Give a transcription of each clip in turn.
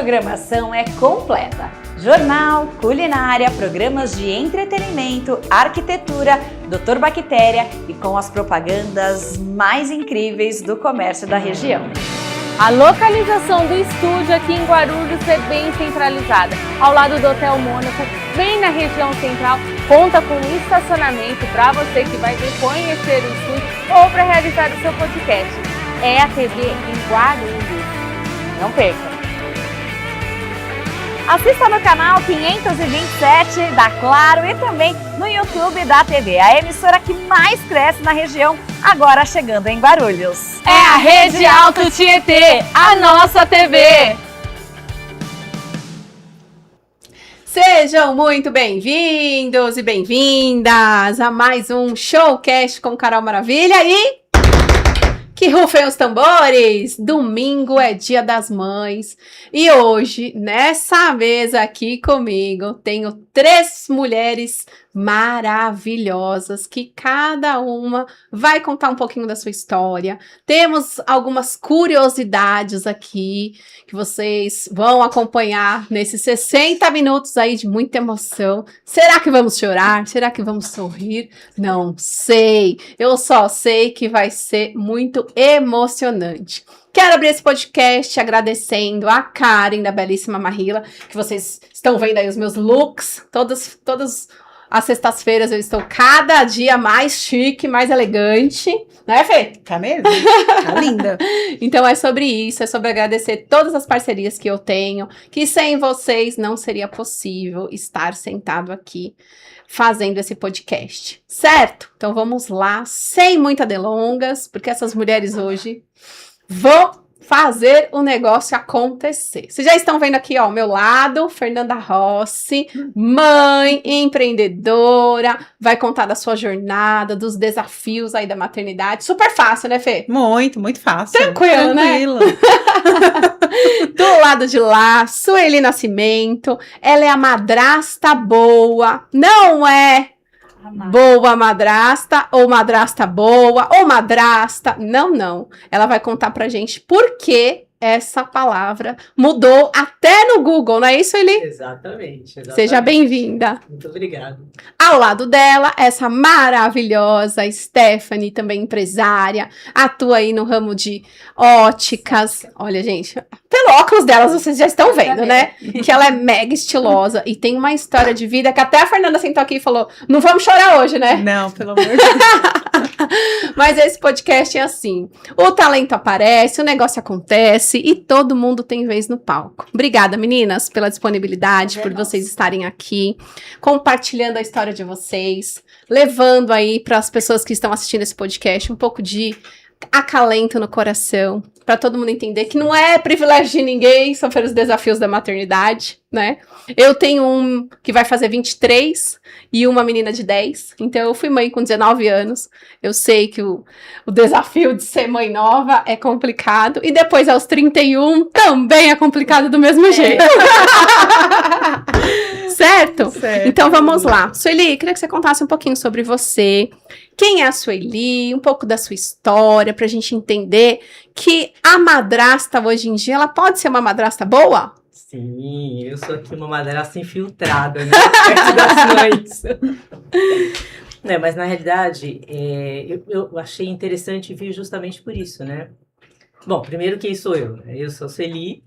programação é completa. Jornal, culinária, programas de entretenimento, arquitetura, Dr. Bactéria e com as propagandas mais incríveis do comércio da região. A localização do estúdio aqui em Guarulhos é bem centralizada, ao lado do Hotel Mônaco, bem na região central, conta com um estacionamento para você que vai vir conhecer o estúdio ou para realizar o seu podcast. É a TV em Guarulhos. Não perca! Assista no canal 527 da Claro e também no YouTube da TV, a emissora que mais cresce na região, agora chegando em Guarulhos. É a Rede Alto Tietê, a nossa TV! Sejam muito bem-vindos e bem-vindas a mais um Showcast com Carol Maravilha e... Que rufem os tambores! Domingo é Dia das Mães e hoje, nessa mesa aqui comigo, tenho 3 mulheres maravilhosas que cada uma vai contar um pouquinho da sua história. Temos algumas curiosidades aqui que vocês vão acompanhar nesses 60 minutos aí de muita emoção. Será que vamos chorar? Será que vamos sorrir? Não sei. Eu só sei que vai ser muito emocionante. Quero abrir esse podcast agradecendo a Karen, da belíssima Marrila, que vocês estão vendo aí os meus looks, todas as sextas-feiras eu estou cada dia mais chique, mais elegante, não é, Fê? Tá mesmo? Tá linda. Então é sobre isso, é sobre agradecer todas as parcerias que eu tenho, que sem vocês não seria possível estar sentado aqui fazendo esse podcast, certo? Então vamos lá, sem muitas delongas, porque essas mulheres hoje vão fazer o negócio acontecer. Vocês já estão vendo aqui, ó, ao meu lado, Fernanda Rossi, mãe, empreendedora, vai contar da sua jornada, dos desafios aí da maternidade. Super fácil, né, Fê? Muito fácil. Tranquilo, né? Do lado de lá, Sueli Nascimento, ela é a madrasta boa, não é boa madrasta, ou madrasta boa, ou madrasta. Não. Ela vai contar pra gente por que essa palavra mudou até no Google, não é isso, Eli? Exatamente. Seja bem-vinda. Muito obrigado. Ao lado dela, essa maravilhosa Stephanie, também empresária, atua aí no ramo de óticas. Olha, gente, pelo óculos delas vocês já estão vendo, né? Que ela é mega estilosa e tem uma história de vida que até a Fernanda sentou aqui e falou, não vamos chorar hoje, né? Não, pelo amor de Deus. Mas esse podcast é assim, o talento aparece, o negócio acontece e todo mundo tem vez no palco. Obrigada, meninas, pela disponibilidade, por vocês estarem aqui, compartilhando a história de vocês, levando aí para as pessoas que estão assistindo esse podcast um pouco de acalento no coração, para todo mundo entender que não é privilégio de ninguém sofrer os desafios da maternidade, né? Eu tenho um que vai fazer 23 e uma menina de 10, então eu fui mãe com 19 anos, eu sei que o desafio de ser mãe nova é complicado, e depois aos 31 também é complicado do mesmo jeito. Certo? Então vamos lá. Sueli, queria que você contasse um pouquinho sobre você, quem é a Sueli, um pouco da sua história, pra gente entender que a madrasta hoje em dia, ela pode ser uma madrasta boa? Sim, eu sou aqui uma madrasta infiltrada, né? Perto das mães. Não, mas na realidade, eu achei interessante vir justamente por isso, né? Bom, primeiro quem sou eu? Eu sou a Sueli,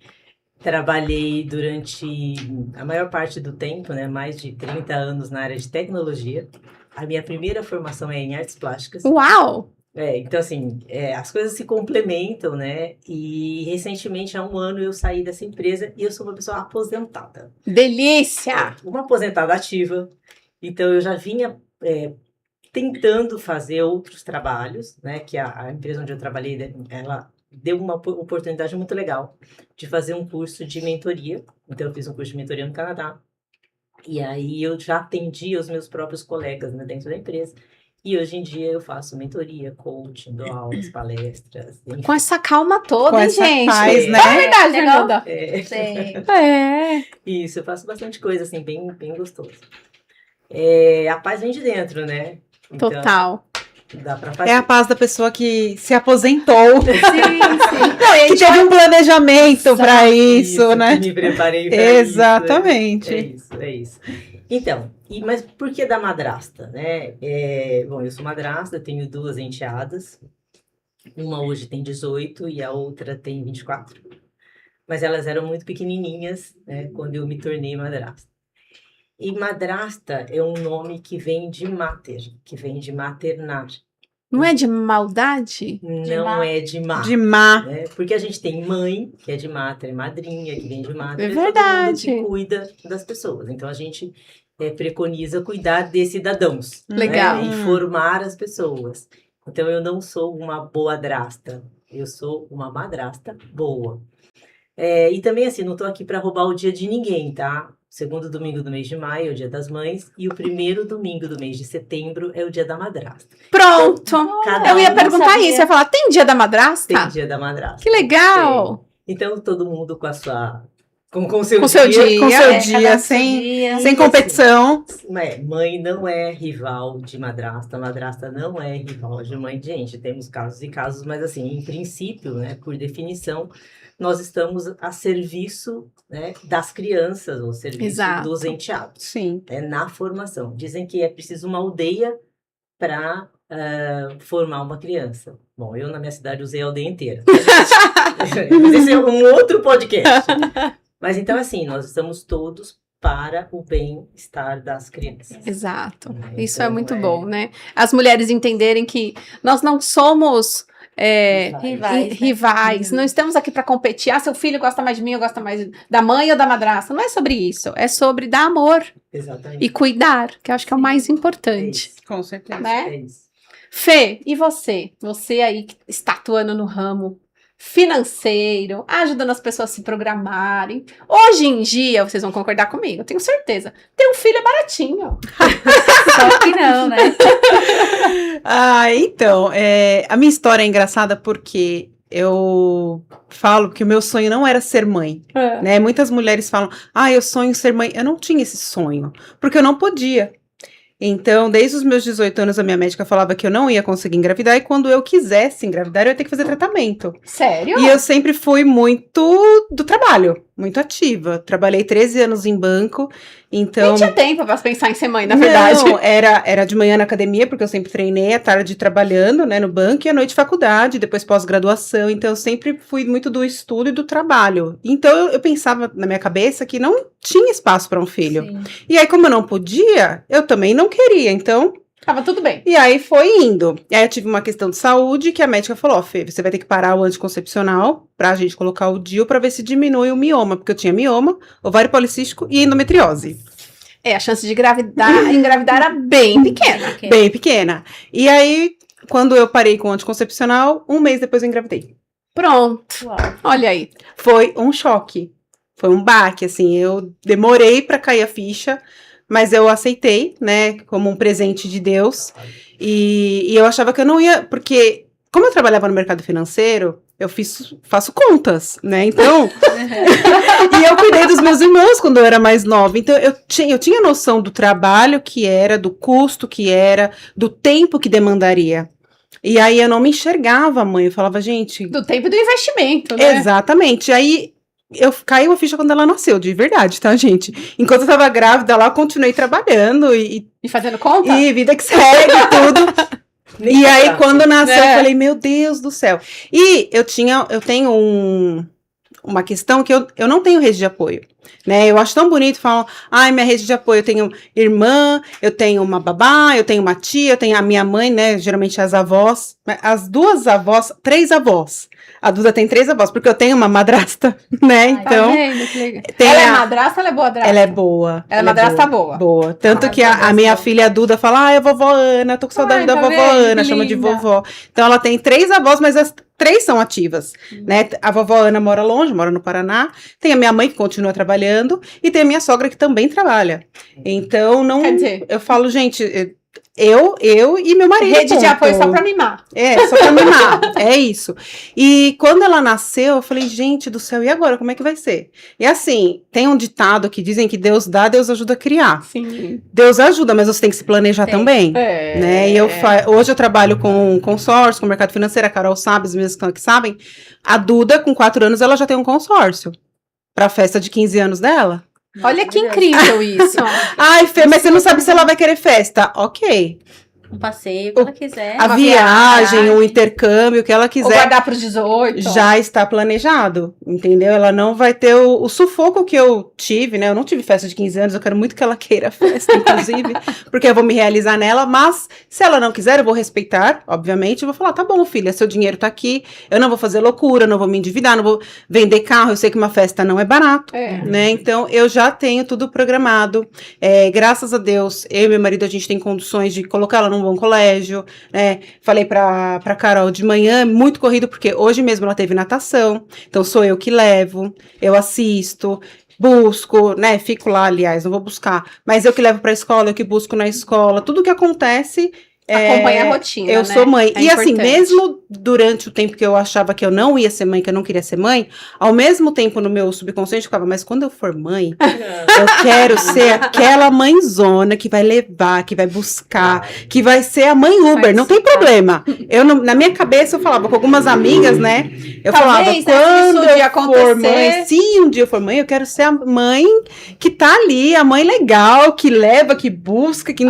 trabalhei durante a maior parte do tempo, né? Mais de 30 anos na área de tecnologia. A minha primeira formação é em artes plásticas. Uau! Então, assim, as coisas se complementam, né? E recentemente, há 1 ano, eu saí dessa empresa e eu sou uma pessoa aposentada. Delícia! Uma aposentada ativa. Então, eu já vinha tentando fazer outros trabalhos, né? Que a empresa onde eu trabalhei, ela deu uma oportunidade muito legal de fazer um curso de mentoria. Então, eu fiz um curso de mentoria no Canadá. E aí, eu já atendia os meus próprios colegas, né, dentro da empresa. E hoje em dia eu faço mentoria, coaching, dou aulas, palestras. Enfim. Com essa calma toda, Com hein, essa gente? paz, né? É verdade, Fernanda. Sim. Isso, eu faço bastante coisa, assim, bem gostoso. A paz vem de dentro, né? Então, Total. dá pra fazer. É a paz da pessoa que se aposentou. Sim. Que teve um plano planejamento para isso, né? Que me preparei para Exatamente. isso. É isso. Então, mas por que da madrasta, né? Bom, eu sou madrasta, eu tenho 2 enteadas. Uma hoje tem 18 e a outra tem 24. Mas elas eram muito pequenininhas, né, quando eu me tornei madrasta. E madrasta é um nome que vem de mater, que vem de maternar. Não é de maldade? Não é de má. De má. Né? Porque a gente tem mãe, que é de mater, madrinha, que vem de mater. É todo mundo verdade. que cuida das pessoas. Então, a gente preconiza cuidar de cidadãos. Legal. Né? E formar as pessoas. Então, eu não sou uma boadrasta. Eu sou uma madrasta boa. E também, assim, não estou aqui para roubar o dia de ninguém, tá? O segundo domingo do mês de maio é o dia das mães e o primeiro domingo do mês de setembro é o dia da madrasta. Pronto. Cada Eu ia um perguntar sabia. isso. Eu ia falar, tem dia da madrasta? tem dia da madrasta. Que legal. Então, todo mundo com a sua... Com o seu Com dia. seu dia. Com seu cada dia, um com seu sem dia. sem competição. Mãe não é rival de madrasta, madrasta não é rival de mãe. Gente, temos casos e casos, mas assim, em princípio, né, por definição, nós estamos a serviço, né, das crianças, ou serviço Exato. dos enteados, Sim. na formação. Dizem que é preciso uma aldeia para formar uma criança. Bom, eu na minha cidade usei a aldeia inteira. Mas esse é um outro podcast. Mas então, assim, nós estamos todos para o bem-estar das crianças. Exato. Né? Isso Então, é muito bom, né? As mulheres entenderem que nós não somos Rivais, né? rivais. Não estamos aqui para competir. Ah, seu filho gosta mais de mim, eu gosto mais da mãe ou da madrasta. Não é sobre isso. É sobre dar amor Exatamente. e cuidar, que eu acho que é o mais É importante. isso. Com certeza. Né? É isso. Fê, e você? Você aí que está atuando no ramo financeiro, ajudando as pessoas a se programarem. Hoje em dia, vocês vão concordar comigo, eu tenho certeza. Ter um filho é baratinho. Só que não, né? Então, a minha história é engraçada porque eu falo que o meu sonho não era ser mãe, né? Muitas mulheres falam, eu sonho ser mãe. Eu não tinha esse sonho, porque eu não podia. Então, desde os meus 18 anos, a minha médica falava que eu não ia conseguir engravidar, e quando eu quisesse engravidar, eu ia ter que fazer tratamento. Sério? E eu sempre fui muito do trabalho, muito ativa. Trabalhei 13 anos em banco, então... Nem tinha tempo pra pensar em ser mãe, na verdade. Não, era de manhã na academia, porque eu sempre treinei, à tarde trabalhando, né, no banco, e à noite faculdade, depois pós-graduação. Então, eu sempre fui muito do estudo e do trabalho. Então, eu pensava na minha cabeça que não tinha espaço para um filho. Sim. E aí, como eu não podia, eu também não queria, então... Tava tudo bem. E aí foi indo. E aí eu tive uma questão de saúde que a médica falou, Fê, você vai ter que parar o anticoncepcional pra gente colocar o DIU pra ver se diminui o mioma, porque eu tinha mioma, ovário policístico e endometriose. A chance de engravidar era bem pequena. Ok. Bem pequena. E aí, quando eu parei com o anticoncepcional, 1 mês depois eu engravidei. Pronto. Uau. Olha aí. Foi um choque. Foi um baque, assim, eu demorei pra cair a ficha, mas eu aceitei, né, como um presente de Deus, e eu achava que eu não ia, porque como eu trabalhava no mercado financeiro, eu faço contas, né, então, e eu cuidei dos meus irmãos quando eu era mais nova, então eu tinha noção do trabalho que era, do custo que era, do tempo que demandaria. E aí eu não me enxergava, mãe, eu falava, gente... Do tempo e do investimento, né? Exatamente, aí... Caiu a ficha quando ela nasceu, de verdade, tá, gente? Enquanto eu tava grávida lá, eu continuei trabalhando e fazendo conta? E vida que segue, tudo. E aí, quando nasceu, eu falei, meu Deus do céu. E eu tenho uma questão que eu não tenho rede de apoio, né? Eu acho tão bonito, falam, minha rede de apoio, eu tenho irmã, eu tenho uma babá, eu tenho uma tia, eu tenho a minha mãe, né? Geralmente as avós, as 2 avós, 3 avós. A Duda tem 3 avós, porque eu tenho uma madrasta, né? Então, Tá vendo? Que legal. tem Ela é madrasta ou ela é boadrasta? ela é boa. Ela é madrasta boa. Boa. Tanto que madrasta a minha boa. filha, a Duda, fala, é a vovó Ana, tô com saudade da tá vovó vendo? Ana, Que chama de linda. vovó. Então, ela tem 3 avós, mas as 3 são ativas, né? A vovó Ana mora longe, mora no Paraná. Tem a minha mãe, que continua trabalhando, e tem a minha sogra, que também trabalha. Então, não... Quer dizer, Eu falo, gente, eu e meu marido. Rede de ponto. apoio só pra mimar. Só pra mimar. É isso. E quando ela nasceu, eu falei, gente do céu, e agora? Como é que vai ser? E assim, tem um ditado que dizem que Deus dá, Deus ajuda a criar. Sim. Deus ajuda, mas você tem que se planejar também. É. Né? E hoje eu trabalho com consórcio, com mercado financeiro, a Carol sabe, as minhas que sabem. A Duda, com 4 anos, ela já tem um consórcio pra festa de 15 anos dela. Olha que incrível isso. Ai, Fê, mas você não sabe se ela vai querer festa. Ok. Um passeio, o que ela quiser. A Uma viagem, viagem. o intercâmbio, o que ela Ou quiser. guardar pros 18. Já está planejado, entendeu? Ela não vai ter o sufoco que eu tive, né? Eu não tive festa de 15 anos, eu quero muito que ela queira a festa, inclusive, porque eu vou me realizar nela, mas se ela não quiser, eu vou respeitar, obviamente, eu vou falar, tá bom, filha, seu dinheiro tá aqui, eu não vou fazer loucura, não vou me endividar, não vou vender carro, eu sei que uma festa não é barato, né? Então, eu já tenho tudo programado, graças a Deus, eu e meu marido, a gente tem condições de colocar ela num bom colégio, né? Falei pra Carol de manhã, muito corrido, porque hoje mesmo ela teve natação, então sou eu que levo, eu assisto, busco, né? Fico lá, aliás, não vou buscar, mas eu que levo pra escola, eu que busco na escola, tudo que acontece. Acompanha a rotina, eu né? sou mãe. É e assim, importante. mesmo durante o tempo que eu achava que eu não ia ser mãe, que eu não queria ser mãe, ao mesmo tempo no meu subconsciente eu ficava, mas quando eu for mãe, eu quero ser aquela mãezona que vai levar, que vai buscar, que vai ser a mãe Uber, não tem problema. Na minha cabeça eu falava com algumas amigas, né? Eu Talvez, falava, né, se quando isso um dia eu for acontecer. mãe, se um dia eu for mãe, eu quero ser a mãe que tá ali, a mãe legal, que leva, que busca, que...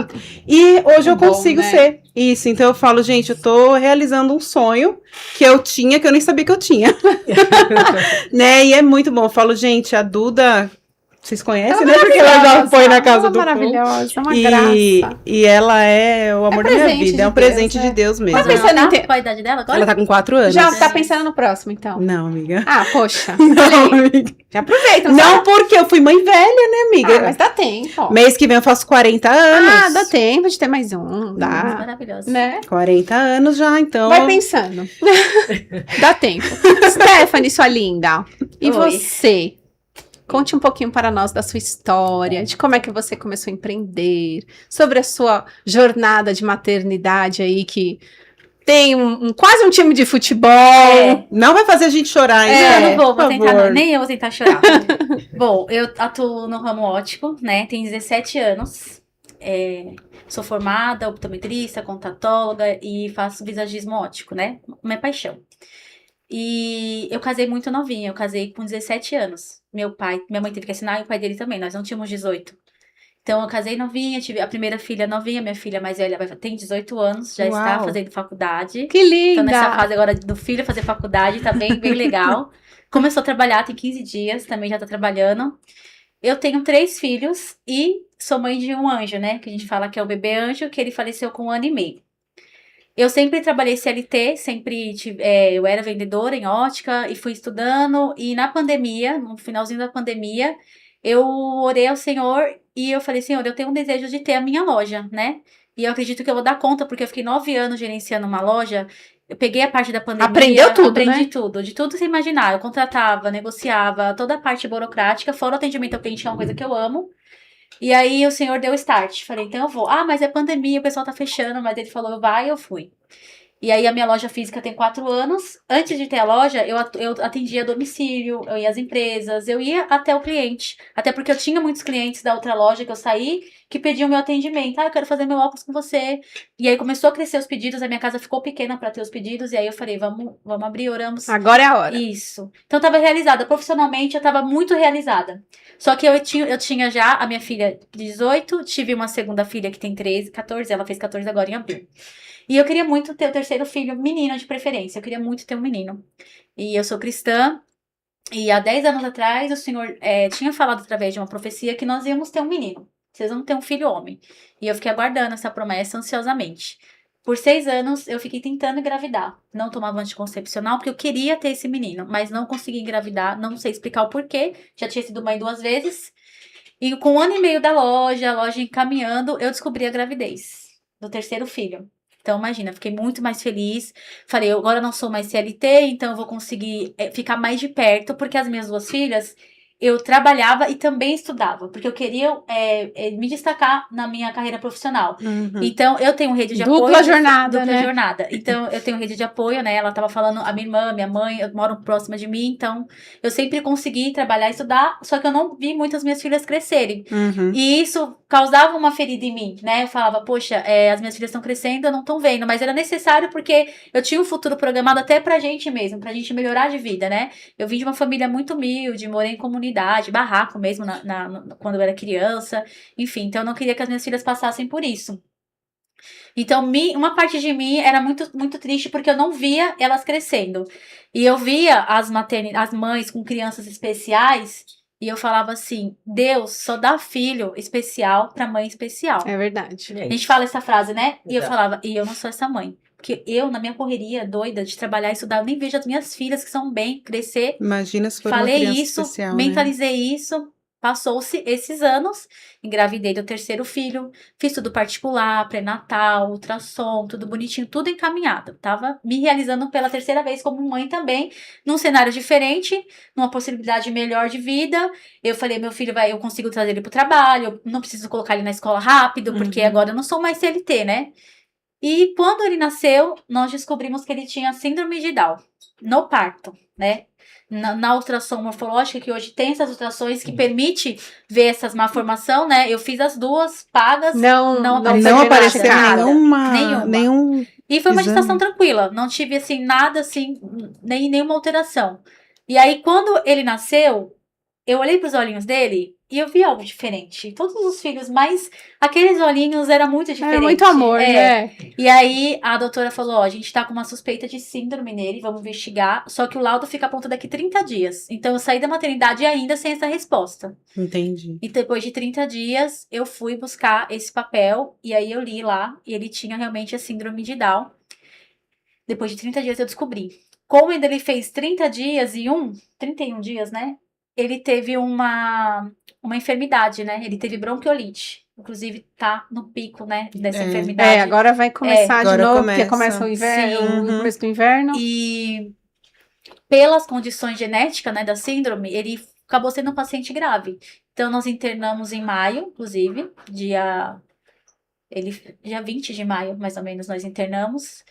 E hoje eu Bom, consigo né? ser. Isso, então eu falo, gente, eu tô realizando um sonho que eu tinha, que eu nem sabia que eu tinha. Né? E é muito bom. Eu falo, gente, a Duda, vocês conhecem, né? Porque ela já foi na casa do maravilhosa, é uma e, graça. e ela é o amor da minha presente vida. É de um presente Deus, de Deus mesmo. Mas pensando Ela em ter- tá com a idade dela agora? Ela tá com 4 anos. Já tá pensando no próximo, então? Não, amiga. Ah, poxa. Não, Olha aí. amiga. Já aproveita, não Não, sabe? porque eu fui mãe velha, né, amiga? Ah, mas dá tempo. Mês que vem eu faço 40 anos. Ah, dá tempo de ter mais um, dá. Maravilhosa. Né? 40 anos já, então. Vai pensando. Dá tempo. Stephanie, sua linda. E Oi. você? Conte um pouquinho para nós da sua história, de como é que você começou a empreender, sobre a sua jornada de maternidade aí, que tem quase um time de futebol. Não vai fazer a gente chorar, hein? Eu não vou por tentar, favor. nem eu vou tentar chorar. Bom, eu atuo no ramo óptico, né? Tenho 17 anos. Sou formada, optometrista, contatóloga e faço visagismo óptico, né? Minha paixão. E eu casei muito novinha, eu casei com 17 anos. Minha mãe teve que assinar e o pai dele também, nós não tínhamos 18. Então eu casei novinha, tive a primeira filha novinha, minha filha mais velha tem 18 anos, já está Uau. fazendo faculdade. Que linda! Tô nessa fase agora do filho fazer faculdade, tá bem legal. Começou a trabalhar, tem 15 dias, também já tá trabalhando. Eu tenho 3 filhos e sou mãe de um anjo, né? Que a gente fala que é o bebê anjo, que ele faleceu com 1 ano e meio. Eu sempre trabalhei CLT, eu era vendedora em ótica e fui estudando. E na pandemia, no finalzinho da pandemia, eu orei ao Senhor e eu falei, Senhor, eu tenho um desejo de ter a minha loja, né? E eu acredito que eu vou dar conta, porque eu fiquei 9 anos gerenciando uma loja. Eu peguei a parte da pandemia. Aprendeu tudo, aprendi né? tudo, de tudo sem imaginar. Eu contratava, negociava, toda a parte burocrática, fora o atendimento ao cliente, que é uma coisa que eu amo. E aí o Senhor deu start. Falei, então eu vou. Ah, mas é pandemia, o pessoal tá fechando. Mas ele falou, vai, eu fui. E aí a minha loja física tem 4 anos. Antes de ter a loja, eu atendia a domicílio, eu ia às empresas, eu ia até o cliente. Até porque eu tinha muitos clientes da outra loja que eu saí, que pediam meu atendimento. Ah, eu quero fazer meu óculos com você. E aí começou a crescer os pedidos, a minha casa ficou pequena para ter os pedidos. E aí eu falei, vamos abrir, oramos. Agora é a hora. Isso. Então eu tava realizada. Profissionalmente, eu tava muito realizada. Só que eu tinha já a minha filha de 18, tive uma segunda filha que tem 14, ela fez 14 agora em abril. E eu queria muito ter o terceiro filho, menino de preferência. Eu queria muito ter um menino. E eu sou cristã. E há 10 anos atrás, o Senhor tinha falado através de uma profecia que nós íamos ter um menino. Vocês vão ter um filho homem. E eu fiquei aguardando essa promessa ansiosamente. Por 6 anos, eu fiquei tentando engravidar. Não tomava anticoncepcional, porque eu queria ter esse menino. Mas não consegui engravidar, não sei explicar o porquê. Já tinha sido mãe 2 vezes. E com 1 ano e meio da loja, a loja encaminhando, eu descobri a gravidez do terceiro filho. Então, imagina, fiquei muito mais feliz. Falei, eu agora não sou mais CLT, então eu vou conseguir ficar mais de perto, porque as minhas 2 filhas, eu trabalhava e também estudava, porque eu queria me destacar na minha carreira profissional. Então, eu tenho rede de Dupla apoio. jornada, Dupla né? jornada. Então, eu tenho rede de apoio, né? Ela tava falando, a minha irmã, minha mãe, eu moro próxima de mim, então eu sempre consegui trabalhar e estudar, só que eu não vi muitas minhas filhas crescerem. E isso causava uma ferida em mim, né? Eu falava, poxa, as minhas filhas estão crescendo, eu não tô vendo, mas era necessário porque eu tinha um futuro programado até pra gente mesmo, pra gente melhorar de vida, né? Eu vim de uma família muito humilde, morei em comunidade, barraco mesmo quando eu era criança, enfim, então eu não queria que as minhas filhas passassem por isso. Então, uma parte de mim era muito, muito triste porque eu não via elas crescendo. E eu via as mães com crianças especiais e eu falava assim, Deus só dá filho especial pra mãe especial. É verdade. A gente fala essa frase, né? E eu Exato. falava, e eu não sou essa mãe. Porque eu, na minha correria doida de trabalhar e estudar, eu nem vejo as minhas filhas que são bem crescer. Imagina se for uma Falei criança isso, especial, né? mentalizei isso. Passou-se esses anos, engravidei do terceiro filho, fiz tudo particular, pré-natal, ultrassom, tudo bonitinho, tudo encaminhado. Tava me realizando pela terceira vez como mãe também, num cenário diferente, numa possibilidade melhor de vida. Eu falei, meu filho eu consigo trazer ele pro trabalho, eu não preciso colocar ele na escola rápido, porque agora eu não sou mais CLT, né? E quando ele nasceu, nós descobrimos que ele tinha síndrome de Down, no parto, né? Na ultrassom morfológica, que hoje tem essas ultrações que permite ver essas malformação, né? Eu fiz as duas pagas, não apareceu nada. nenhum. E foi uma exame. gestação tranquila, não tive assim nada assim, nenhuma alteração. E aí quando ele nasceu, eu olhei para os olhinhos dele e eu vi algo diferente. Todos os filhos, mas aqueles olhinhos era muito diferente. É muito amor, né? E aí a doutora falou, ó, a gente tá com uma suspeita de síndrome nele, vamos investigar, só que o laudo fica pronto daqui 30 dias. Então eu saí da maternidade ainda sem essa resposta. Entendi. E depois de 30 dias, eu fui buscar esse papel e aí eu li lá e ele tinha realmente a síndrome de Down. Depois de 30 dias eu descobri. Como ainda ele fez 30 dias 31 dias, né? Ele teve uma enfermidade, né? Ele teve bronquiolite. Inclusive, tá no pico, né? Dessa enfermidade. Agora vai começar de agora novo, começa. porque começa o inverno, Sim. o começo do inverno. E pelas condições genéticas, né, da síndrome, ele acabou sendo um paciente grave. Então, nós internamos em maio, inclusive, dia 20 de maio, mais ou menos, nós internamos.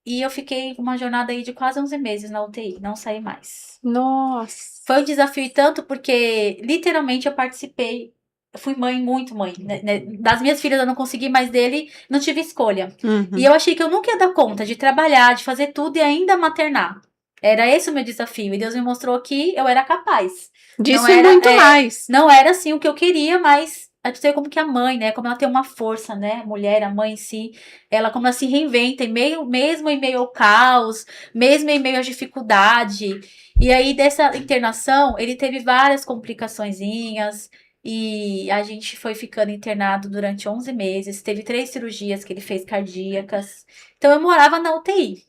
E eu fiquei uma jornada aí de quase 11 meses na UTI, não saí mais. Nossa. Foi um desafio e tanto porque, literalmente, eu participei. Eu fui mãe, muito mãe. Né? Das minhas filhas eu não consegui, mas dele não tive escolha. E eu achei que eu nunca ia dar conta de trabalhar, de fazer tudo e ainda maternar. Era esse o meu desafio. E Deus me mostrou que eu era capaz. Disso Não e era, muito mais. Não era, assim, o que eu queria, mas... Eu sei como que a mãe, né? Como ela tem uma força, né? A mulher, a mãe em si. Como ela se reinventa, mesmo em meio ao caos, mesmo em meio à dificuldade. E aí, dessa internação, ele teve várias complicaçõezinhas. E a gente foi ficando internado durante 11 meses. Teve 3 cirurgias que ele fez cardíacas. Então, eu morava na UTI.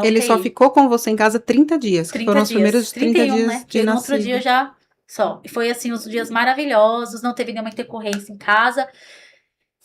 Ele só ficou com você em casa 30 dias. 30 foram os dias. primeiros 30 31, dias né? de No nascido. outro dia já só. E foi assim, os dias maravilhosos. Não teve nenhuma intercorrência em casa.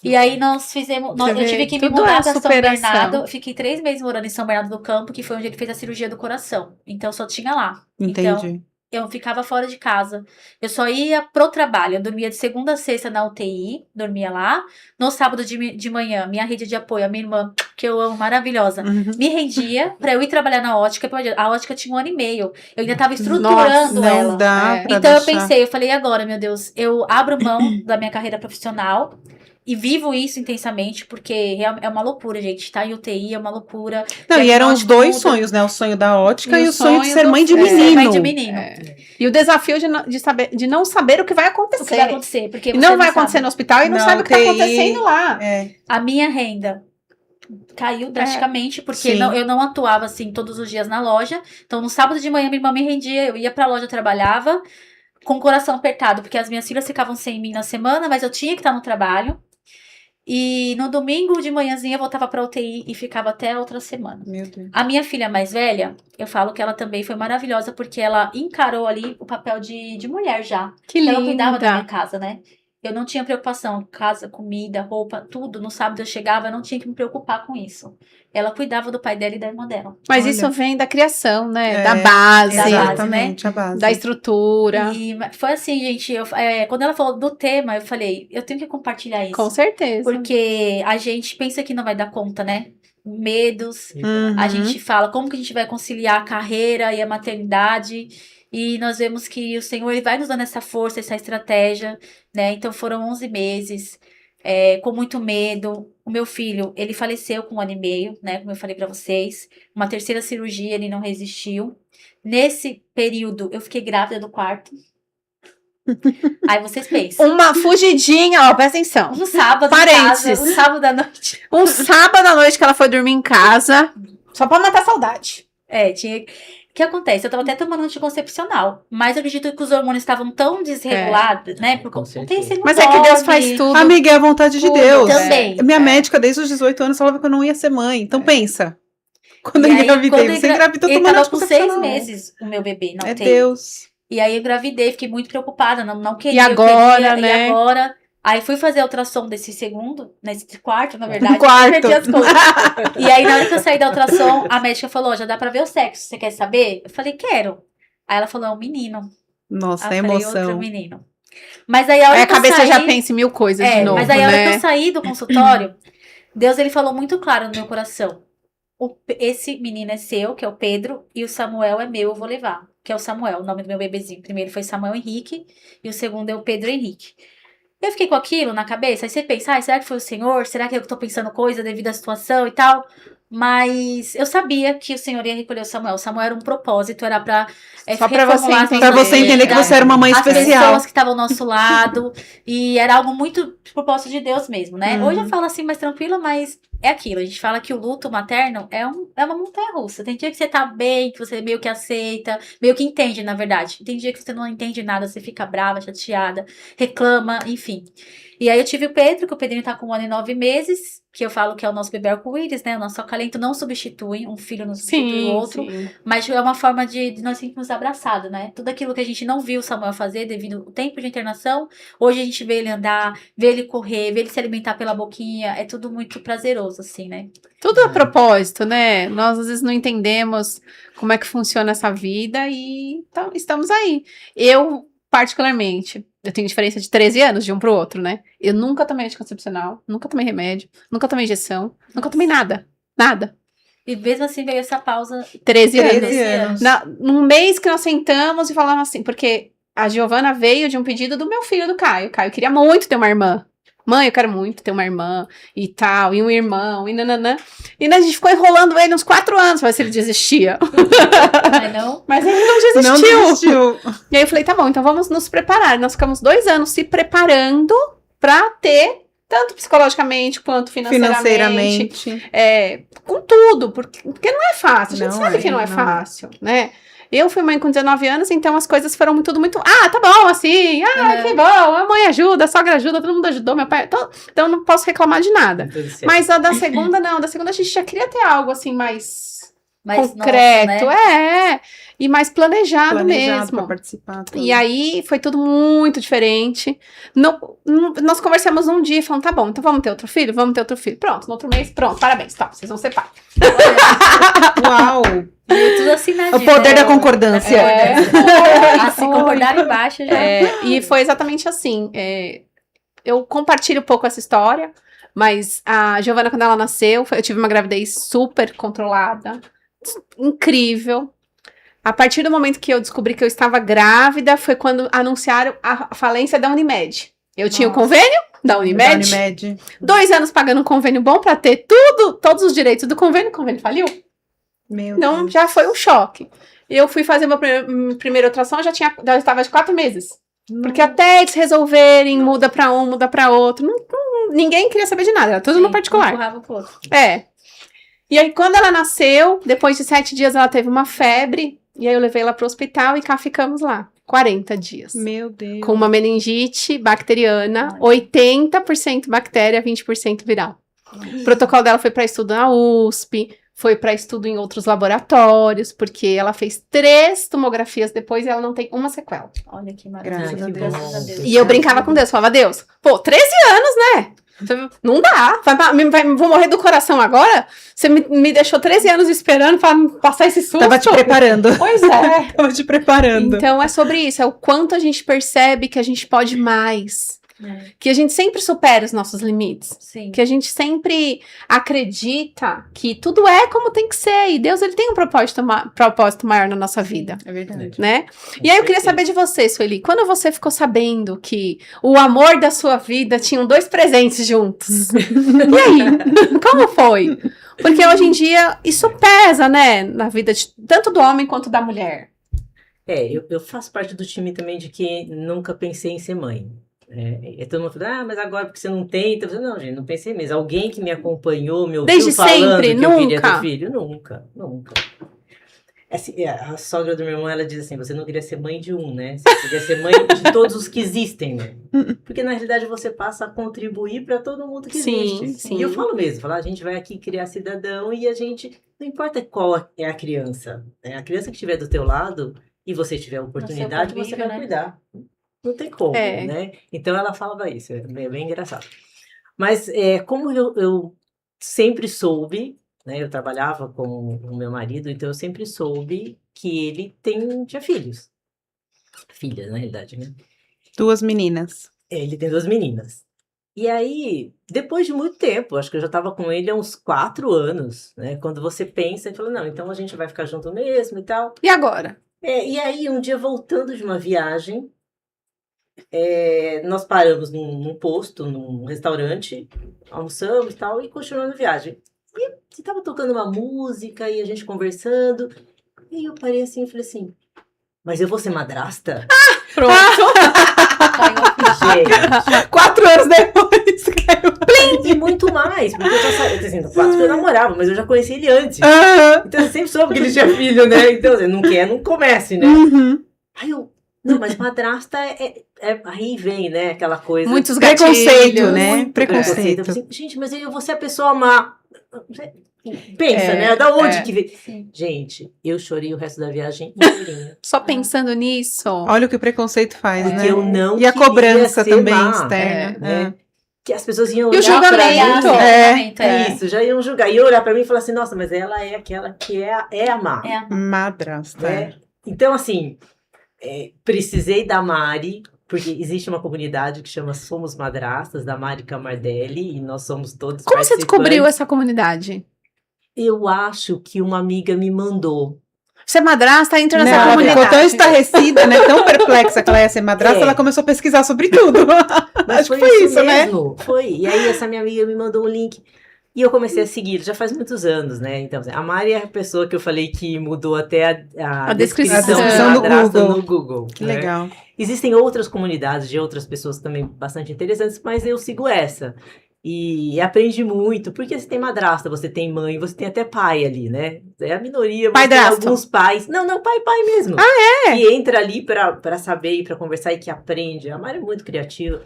E aí nós fizemos... eu tive que me mudar para São Bernardo. Eu fiquei 3 meses morando em São Bernardo do Campo, que foi onde ele fez a cirurgia do coração. Então, só tinha lá. Entendi. Então, eu ficava fora de casa. Eu só ia pro trabalho. Eu dormia de segunda a sexta na UTI. Dormia lá. No sábado de manhã, minha rede de apoio, a minha irmã, que eu amo, maravilhosa, me rendia pra eu ir trabalhar na ótica. A ótica tinha 1 ano e meio. Eu ainda tava estruturando ela. Não dá pra Então eu deixar. pensei, eu falei, agora, meu Deus, eu abro mão da minha carreira profissional e vivo isso intensamente, porque é uma loucura, gente. Tá em UTI é uma loucura. Não, e eram os Diagnóstico 2 muda. sonhos, né? O sonho da ótica E e o o sonho de sonho ser do- mãe de é, menino. Mãe de menino. E o desafio de não saber o que vai O que acontecer. vai acontecer? Porque E você não vai acontecer sabe. no hospital e não Na sabe o que tá UTI. acontecendo lá. A minha renda caiu drasticamente, porque Sim. eu não atuava assim todos os dias na loja. Então, no sábado de manhã, minha irmã me rendia, eu ia pra loja, trabalhava com o coração apertado, porque as minhas filhas ficavam sem mim na semana, mas eu tinha que estar no trabalho. E no domingo de manhãzinha eu voltava pra UTI e ficava até a outra semana. Meu Deus. A minha filha mais velha, eu falo que ela também foi maravilhosa, porque ela encarou ali o papel de mulher já. Que Ela linda. cuidava da minha casa, né? Eu não tinha preocupação, casa, comida, roupa, tudo. No sábado eu chegava, eu não tinha que me preocupar com isso. Ela cuidava do pai dela e da irmã dela. Mas Olha. isso vem da criação, né? É, Da base, da base, Exatamente, a base. da estrutura. E foi assim, gente. Quando ela falou do tema, eu falei, eu tenho que compartilhar isso. Com certeza. Porque a gente pensa que não vai dar conta, né? Medos. Uhum. A gente fala como que a gente vai conciliar a carreira e a maternidade. E nós vemos que o Senhor ele vai nos dando essa força, essa estratégia, né? Então foram 11 meses, com muito medo. O meu filho, ele faleceu com 1 ano e meio, né? Como eu falei pra vocês. Uma 3ª cirurgia, ele não resistiu. Nesse período, eu fiquei grávida do quarto. Aí vocês pensam. Uma fugidinha, ó, presta atenção. Um sábado Parênteses. em casa, um sábado à noite. Um sábado à noite que ela foi dormir em casa, só pra matar a saudade. Tinha... O que acontece? Eu tava até tomando anticoncepcional, mas eu acredito que os hormônios estavam tão desregulados, né? Porque Com certeza. você não Mas é que Deus dorme. faz tudo. Amiga, é a vontade de Tudo Deus. também. Minha médica, desde os 18 anos, falava que eu não ia ser mãe. Então pensa. Quando E eu aí, engravidei, quando você engravidou ele tomando tava com 6 anticoncepcional. meses, o meu bebê, não É tem. Deus. E aí eu engravidei, fiquei muito preocupada, não queria. E agora, eu queria, né? E agora... Aí fui fazer a ultrassom desse quarto, na verdade. Quarto. Eu perdi as coisas. E aí, na hora que eu saí da ultrassom, a médica falou, já dá pra ver o sexo, você quer saber? Eu falei, quero. Aí ela falou, é um menino. Nossa, Aí é eu falei, emoção. outro menino. Mas aí a hora Aí a que eu cabeça saí, já pensa em mil coisas de novo, mas aí a hora que né? eu saí do consultório, Deus ele falou muito claro no meu coração. Esse menino é seu, que é o Pedro, e o Samuel é meu, eu vou levar. Que é o Samuel, o nome do meu bebezinho. O primeiro foi Samuel Henrique, e o segundo é o Pedro Henrique. Eu fiquei com aquilo na cabeça, aí você pensa, será que foi o Senhor? Será que eu tô pensando coisa devido à situação e tal? Mas eu sabia que o Senhor ia recolher o Samuel. O Samuel era um propósito, era pra Só pra você reformular as entender. Pra nossas você entender que vidas, você era uma mãe as especial. pessoas que estavam ao nosso lado. E era algo muito propósito de Deus mesmo, né? Uhum. Hoje eu falo assim mais tranquila, mas é aquilo. A gente fala que o luto materno é uma montanha-russa. Tem dia que você tá bem, que você meio que aceita, meio que entende, na verdade. Tem dia que você não entende nada, você fica brava, chateada, reclama, enfim. E aí eu tive o Pedro, que o Pedrinho tá com 1 ano e 9 meses, que eu falo que é o nosso bebê arco-íris, né? O nosso acalento não substitui, um filho não substitui o outro. Sim. Mas é uma forma de nós sentirmos abraçados, né? Tudo aquilo que a gente não viu o Samuel fazer devido ao tempo de internação, hoje a gente vê ele andar, vê ele correr, vê ele se alimentar pela boquinha, é tudo muito prazeroso, assim, né? Tudo a propósito, né? Nós às vezes não entendemos como é que funciona essa vida e então, estamos aí. Eu, particularmente, eu tenho diferença de 13 anos de um pro outro, né? Eu nunca tomei anticoncepcional, nunca tomei remédio, nunca tomei injeção, nunca tomei nada. Nada. E mesmo assim veio essa pausa 13 anos. 13 anos. Num mês que nós sentamos e falamos assim, porque a Giovana veio de um pedido do meu filho, do Caio. O Caio queria muito ter uma irmã. Mãe, eu quero muito ter uma irmã e tal, e um irmão, e nananã. E a gente ficou enrolando ele uns 4 anos pra ver se ele desistia. mas não. Mas ele não desistiu. Não desistiu. E aí eu falei, tá bom, então vamos nos preparar. Nós ficamos 2 anos se preparando pra ter, tanto psicologicamente quanto financeiramente. Com tudo, porque não é fácil. A gente Não sabe é, que não é não. fácil, né? Eu fui mãe com 19 anos, então as coisas foram tudo muito... Ah, tá bom, assim. Ah, que bom. A mãe ajuda, a sogra ajuda, todo mundo ajudou, meu pai... Então não posso reclamar de nada. Tudo certo. Mas a da segunda, não. Da segunda a gente já queria ter algo, assim, mais concreto. Nosso, né? E mais planejado Planejado mesmo. pra participar. tudo. E aí foi tudo muito diferente. Nós conversamos um dia e falamos, tá bom, então vamos ter outro filho? Vamos ter outro filho. Pronto, no outro mês, pronto, parabéns, tá, vocês vão ser pai. Uau! E tudo assinadinho. O poder da concordância. Assim, concordar embaixo já. E foi exatamente assim. Eu compartilho um pouco essa história, mas a Giovana, quando ela nasceu, eu tive uma gravidez super controlada, incrível. A partir do momento que eu descobri que eu estava grávida, foi quando anunciaram a falência da Unimed. Eu tinha o convênio da Unimed, Da Unimed. 2 anos pagando um convênio bom para ter todos os direitos do convênio, o convênio faliu. Meu Então, Deus. já foi um choque. Eu fui fazer minha primeira ultrassom, já estava de 4 meses. Porque até eles resolverem, muda pra um, muda pra outro, ninguém queria saber de nada, era tudo no particular. Empurrava pro outro. E aí, quando ela nasceu, depois de 7 dias, ela teve uma febre, e aí eu levei ela pro hospital e cá ficamos lá, 40 dias. Meu Deus. Com uma meningite bacteriana, 80% bactéria, 20% viral. O protocolo dela foi para estudo na USP, foi para estudo em outros laboratórios, porque ela fez 3 tomografias depois e ela não tem uma sequela. Olha que Graças maravilha. a Deus. Graças a Deus. E eu brincava com Deus, falava, Deus, pô, 13 anos, né? Não dá, vou morrer do coração agora? Você me deixou 13 anos esperando pra passar esse susto? Tava te preparando. Pois é. Tava te preparando. Então é sobre isso, é o quanto a gente percebe que a gente pode mais. Que a gente sempre supera os nossos limites. Sim. Que a gente sempre acredita que tudo é como tem que ser. E Deus, ele tem um propósito maior na nossa vida, É verdade. né? E aí eu queria saber de você, Sueli. Quando você ficou sabendo que o amor da sua vida tinham 2 presentes juntos? E aí? Como foi? Porque hoje em dia isso pesa, né? Na vida tanto do homem quanto da mulher. Eu faço parte do time também de que nunca pensei em ser mãe. E todo mundo fala, mas agora porque você não tenta. Não, gente, não pensei mesmo. Alguém que me acompanhou, me ouviu Desde falando sempre, que eu queria nunca? ter filho? Nunca, nunca. Assim, a sogra do meu irmão, ela diz assim, você não queria ser mãe de um, né? Você queria ser mãe de todos os que existem, né? Porque na realidade você passa a contribuir para todo mundo que Sim, existe. sim. E eu falo mesmo, a gente vai aqui criar cidadão e a gente, não importa qual é a criança, né? A criança que estiver do teu lado e você tiver a oportunidade, você convívio, vai né? cuidar. Não tem como, É. né? Então ela falava isso, é bem engraçado. Mas como eu sempre soube, né? Eu trabalhava com o meu marido, então eu sempre soube que ele tinha filhos. Filhas, na realidade, né? 2 meninas. Ele tem 2 meninas. E aí, depois de muito tempo, acho que eu já estava com ele há uns 4 anos, né? Quando você pensa e fala, não, então a gente vai ficar junto mesmo e tal. E agora? E aí, um dia voltando de uma viagem, nós paramos num posto, num restaurante, almoçamos e tal, e continuamos a viagem. E estava tocando uma música e a gente conversando, e eu parei assim e falei assim, mas eu vou ser madrasta? Pronto. Gente, 4 anos depois, caiu. e muito mais, porque eu já sabia, assim, no fato que eu namorava, mas eu já conheci ele antes. Aham. Então eu sempre soube que ele tinha filho, né? Então, assim, não quer, não comece, né? Uhum. Aí eu, não, mas madrasta aí vem, né? Aquela coisa. Muitos Preconceito, gatilhos. né? Muito Preconceito. Eu falei assim, gente, mas eu vou ser a pessoa má. Pensa, né? Da onde que vem? Sim. Gente, eu chorei o resto da viagem inteirinha. Só pensando nisso. Olha o que o preconceito faz, Porque né? eu não E a queria cobrança ser também má, externa. né? Que as pessoas iam E o olhar pra julgamento. mim. É. Isso, já iam julgar. E olhar pra mim e falar assim, nossa, mas ela é aquela que é a má. É a Madrasta. Né? Então, assim, precisei da Mari, porque existe uma comunidade que chama Somos Madrastas, da Mari Camardelli, e nós somos todos Como você descobriu participantes. essa comunidade? Eu acho que uma amiga me mandou. Você é madrasta, entra Né, nessa ela comunidade. ficou tão estarrecida, né? Tão perplexa que ela ia ser madrasta, É. ela começou a pesquisar sobre tudo. Mas Acho que foi isso, né? mesmo. Foi. E aí essa minha amiga me mandou um link. E eu comecei a seguir, já faz muitos anos, né? Então, assim, a Mari é a pessoa que eu falei que mudou até a descrição. descrição A descrição de do madrasta Google. no Google. Que né? legal. Existem outras comunidades de outras pessoas também bastante interessantes, mas eu sigo essa. E aprendi muito, porque você tem madrasta, você tem mãe, você tem até pai ali, né? É a minoria, mas tem Paidrasto. alguns pais. Não, pai mesmo. Ah, é? Que entra ali pra saber e pra conversar e que aprende. A Mari é muito criativa,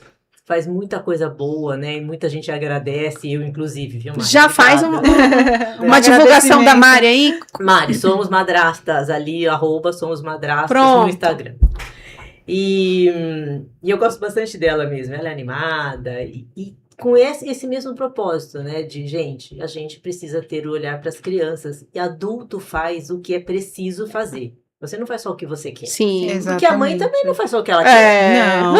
faz muita coisa boa, né? E muita gente agradece, eu inclusive, viu, Mari? Já faz Obrigada. uma divulgação da Mari aí? Mari, somos madrastas ali, @ somos madrastas Pronto. no Instagram. E eu gosto bastante dela mesmo, ela é animada e com esse mesmo propósito, né, de gente, a gente precisa ter o olhar para as crianças e adulto faz o que é preciso fazer. Você não faz só o que você quer. Sim. Porque a mãe Exatamente. também não faz só o que ela quer, Não.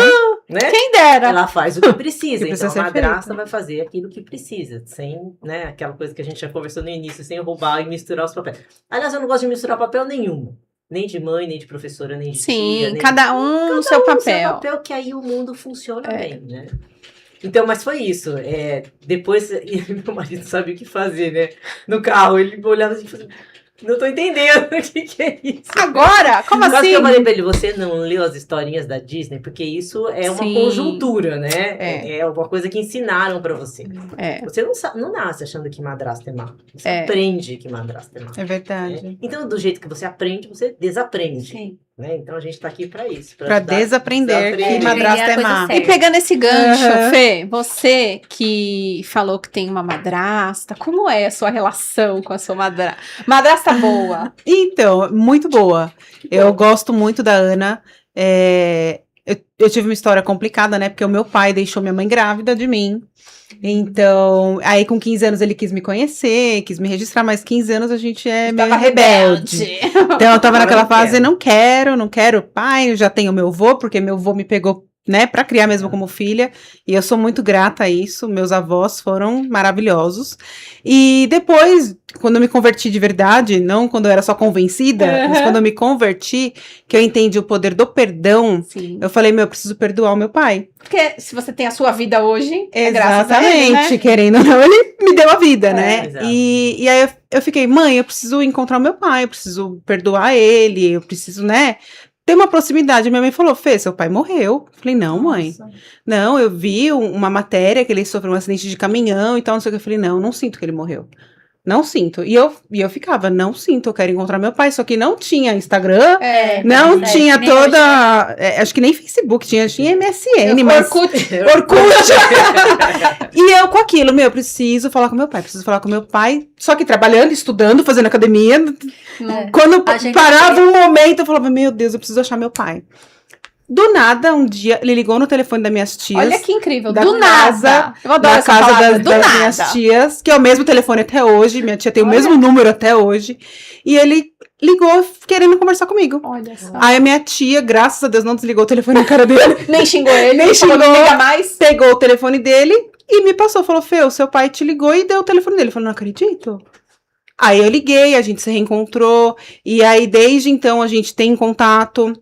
né? Quem dera. Ela faz o que precisa, Que precisa então a ser madrasta feito. vai fazer aquilo que precisa, sem, né, aquela coisa que a gente já conversou no início, sem roubar e misturar os papéis. Aliás, eu não gosto de misturar papel nenhum, nem de mãe, nem de professora, nem de tia, Sim, nem cada um no seu papel. que aí o mundo funciona bem, né? Então, mas foi isso. Depois, meu marido sabia o que fazer, né? No carro, ele olhava assim e falava, não tô entendendo o que é isso. Agora? Como Quase assim? que eu falei pra ele, você não leu as historinhas da Disney? Porque isso é uma Sim. conjuntura, né? É. É uma coisa que ensinaram pra você. É. Você não nasce achando que madrasta é má. Você É. aprende que madrasta é má. É verdade. Então, do jeito que você aprende, você desaprende. Sim. né? Então a gente está aqui para isso. Pra desaprender que desaprender. madrasta é Coisa má. séria. E pegando esse gancho, Aham. Fê, você que falou que tem uma madrasta, como é a sua relação com a sua madrasta? Madrasta boa. Então, muito boa. Eu gosto muito da Ana. Eu tive uma história complicada, né? Porque o meu pai deixou minha mãe grávida de mim. Então, aí com 15 anos ele quis me conhecer, quis me registrar, mas 15 anos a gente é meio Tava rebelde. Então eu tava Agora naquela não fase, quero. não quero pai, eu já tenho meu vô, porque meu vô me pegou, né, pra criar mesmo como filha, e eu sou muito grata a isso, meus avós foram maravilhosos. E depois, quando eu me converti de verdade, não quando eu era só convencida, mas quando eu me converti, que eu entendi o poder do perdão, Sim. eu falei, eu preciso perdoar o meu pai. Porque se você tem a sua vida hoje, é graças a ele, Exatamente, né? querendo ou não, ele me deu a vida, né? exato. E aí eu fiquei, mãe, eu preciso encontrar o meu pai, eu preciso perdoar ele, eu preciso, né, ter uma proximidade. Minha mãe falou, Fê, seu pai morreu. Eu falei, não, mãe. Não, eu vi uma matéria que ele sofreu um acidente de caminhão e tal, não sei o que. Eu falei, não sinto que ele morreu. Não sinto. E eu ficava, não sinto, eu quero encontrar meu pai. Só que não tinha Instagram, não tinha nem toda. Acho que nem Facebook tinha MSN, mas. Orkut. E eu com aquilo, preciso falar com meu pai, preciso falar com meu pai. Só que trabalhando, estudando, fazendo academia. Quando A gente parava um momento, eu falava, meu Deus, eu preciso achar meu pai. Do nada, um dia, ele ligou no telefone das minhas tias. Olha que incrível, da do casa, nada. Eu adoro da essa casa palavra, do das nada. minhas tias, que é o mesmo telefone até hoje. Minha tia tem o mesmo número até hoje. E ele ligou querendo conversar comigo. Olha só. Aí a minha tia, graças a Deus, não desligou o telefone na cara dele. Nem xingou ele, Nem falou, xingou. não liga mais. Pegou o telefone dele e me passou. Falou, Fê, o seu pai te ligou e deu o telefone dele. Eu falei, não acredito. Aí eu liguei, a gente se reencontrou. E aí, desde então, a gente tem contato.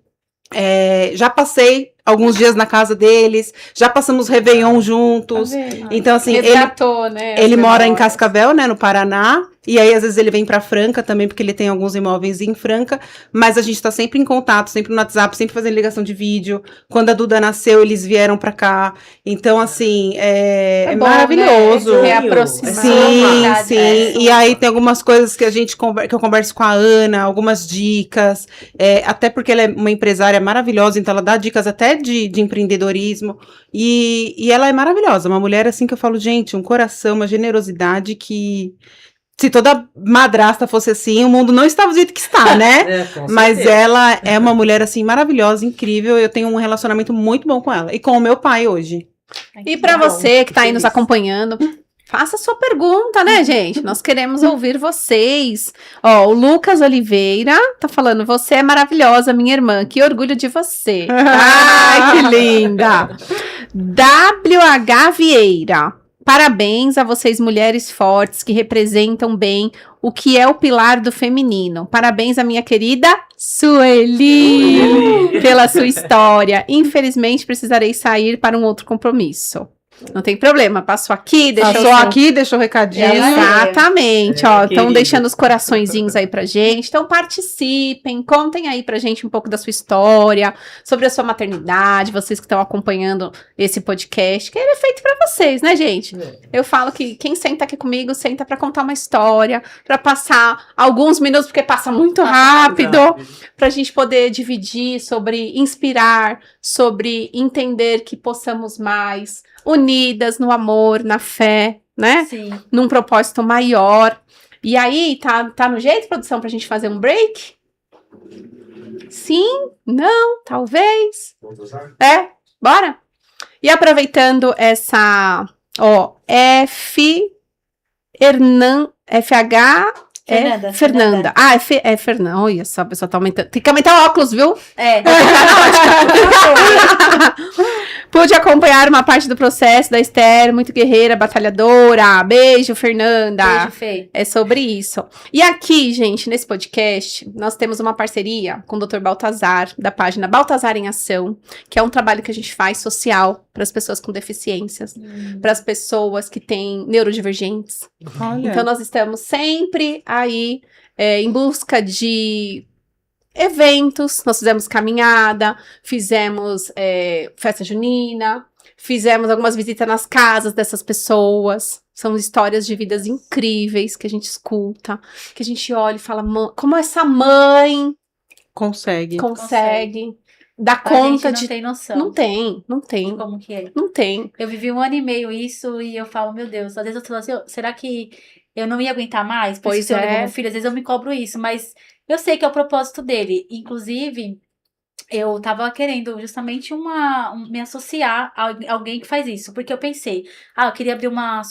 Já passei alguns dias na casa deles. Já passamos Réveillon juntos. Tá vendo? Então, assim, Resgatou, né, as ele mora em memórias. Cascavel, né, no Paraná. E aí, às vezes, ele vem pra Franca também, porque ele tem alguns imóveis em Franca. Mas a gente tá sempre em contato, sempre no WhatsApp, sempre fazendo ligação de vídeo. Quando a Duda nasceu, eles vieram pra cá. Então, assim, é bom, maravilhoso. né? Reaproximar. Sim, Verdade, sim. E aí tem algumas coisas que que eu converso com a Ana, algumas dicas. Até porque ela é uma empresária maravilhosa, então ela dá dicas até de empreendedorismo. E ela é maravilhosa. Uma mulher, assim, que eu falo, gente, um coração, uma generosidade que... Se toda madrasta fosse assim, o mundo não estava do jeito que está, né? Com Mas certeza. ela é uma mulher, assim, maravilhosa, incrível. Eu tenho um relacionamento muito bom com ela. E com o meu pai hoje. E pra Bom, você que tá aí nos feliz. acompanhando, faça sua pergunta, né, gente? Nós queremos ouvir vocês. Ó, o Lucas Oliveira tá falando, você é maravilhosa, minha irmã, que orgulho de você. Ai, que linda. WH Vieira, parabéns a vocês, mulheres fortes, que representam bem o que é o pilar do feminino. Parabéns a minha querida Sueli pela sua história. Infelizmente, precisarei sair para um outro compromisso. Não tem problema, passo aqui, deixa Passou aqui, deixou o recadinho. Exatamente, ó, estão querido. deixando os coraçõezinhos aí pra gente, então participem, contem aí pra gente um pouco da sua história, sobre a sua maternidade, vocês que estão acompanhando esse podcast, que ele é feito pra vocês, né, gente? Eu falo que quem senta aqui comigo, senta pra contar uma história, pra passar alguns minutos, porque passa muito rápido, pra gente poder dividir sobre inspirar, sobre entender que possamos mais, unidas no amor, na fé, né? Sim. Num propósito maior. E aí, tá no jeito, produção, pra gente fazer um break? Sim? Não? Talvez? Bora? E aproveitando essa, ó, Fernanda. Ah, é Fernanda. Olha só, a pessoa tá aumentando. Tem que aumentar o óculos, viu? É. Pude acompanhar uma parte do processo da Esther, muito guerreira, batalhadora. Beijo, Fernanda. Beijo, Fê. É sobre isso. E aqui, gente, nesse podcast, nós temos uma parceria com o Dr. Baltazar, da página Baltazar em Ação, que é um trabalho que a gente faz social para as pessoas com deficiências, para as pessoas que têm neurodivergentes. Olha. Então, nós estamos sempre aí em busca de eventos. Nós fizemos caminhada, fizemos festa junina, fizemos algumas visitas nas casas dessas pessoas. São histórias de vidas incríveis que a gente escuta, que a gente olha e fala, como essa mãe consegue. Dá A conta gente de... não tem noção. Não tem. de como que é. Não tem. Eu vivi 1 ano e meio isso e eu falo, meu Deus, às vezes eu falo assim, será que eu não ia aguentar mais? Por Pois isso que eu é. levo meu filho, às vezes eu me cobro isso, mas eu sei que é o propósito dele. Inclusive, eu tava querendo justamente me associar a alguém que faz isso, porque eu pensei, eu queria abrir uma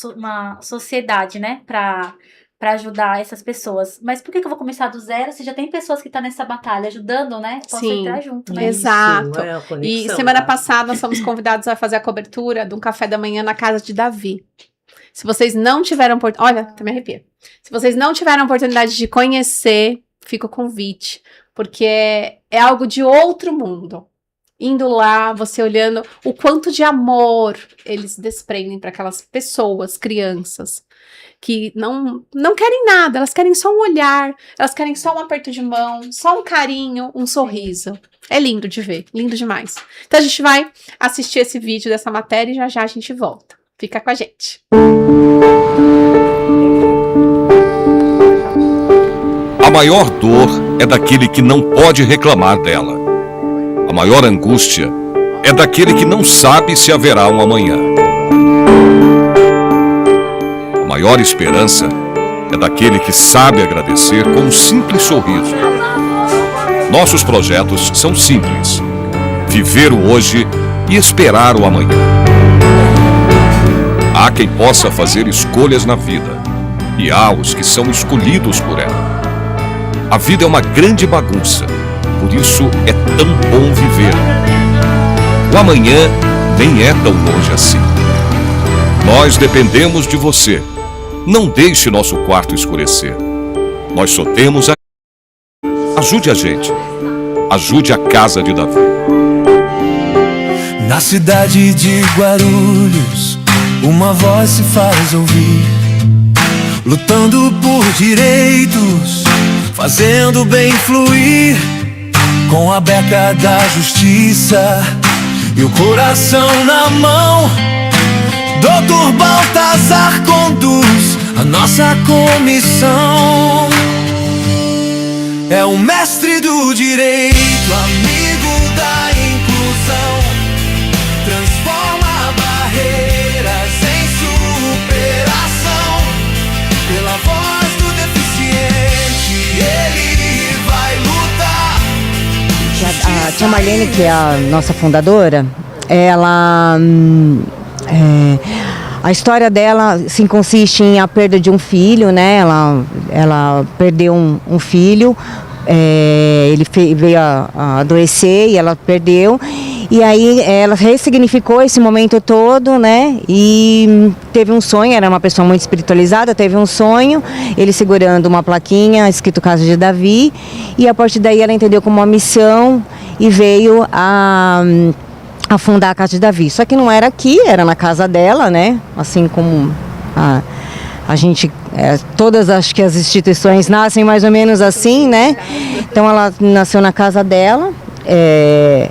sociedade, né, pra ajudar essas pessoas. Mas por que eu vou começar do zero se já tem pessoas que estão nessa batalha ajudando, né? Posso Sim. entrar junto, né? Exato. É a E conexão, semana tá? passada nós fomos convidados a fazer a cobertura de um café da manhã na casa de Davi. Se vocês não tiveram oportunidade... Olha, até me arrepia. Se vocês não tiveram oportunidade de conhecer, fica o convite. Porque é algo de outro mundo. Indo lá, você olhando o quanto de amor eles desprendem para aquelas pessoas, crianças, que não querem nada, elas querem só um olhar, elas querem só um aperto de mão, só um carinho, um sorriso. É lindo de ver, lindo demais. Então a gente vai assistir esse vídeo dessa matéria e já a gente volta. Fica com a gente. A maior dor é daquele que não pode reclamar dela. A maior angústia é daquele que não sabe se haverá um amanhã. A maior esperança é daquele que sabe agradecer com um simples sorriso. Nossos projetos são simples: viver o hoje e esperar o amanhã. Há quem possa fazer escolhas na vida, e há os que são escolhidos por ela. A vida é uma grande bagunça, por isso é tão bom viver. O amanhã nem é tão longe assim. Nós dependemos de você. Não deixe nosso quarto escurecer. Nós só temos a... Ajude a gente. Ajude a casa de Davi. Na cidade de Guarulhos, uma voz se faz ouvir, lutando por direitos, fazendo o bem fluir, com a beca da justiça e o coração na mão. Doutor Baltazar conduz a nossa comissão. É o mestre do direito, amigo da inclusão, transforma barreiras em superação. Pela voz do deficiente, ele vai lutar. A tia Marlene, que é a nossa fundadora, ela... a história dela consiste em a perda de um filho, né? Ela perdeu um filho, ele veio a adoecer e ela perdeu. E aí ela ressignificou esse momento todo, né? E teve um sonho, era uma pessoa muito espiritualizada, teve um sonho, ele segurando uma plaquinha escrito Casa de Davi. E a partir daí ela entendeu como uma missão e veio a fundar a Casa de Davi. Só que não era aqui, era na casa dela, né? Assim como a gente, todas acho que as instituições nascem mais ou menos assim, né? Então ela nasceu na casa dela.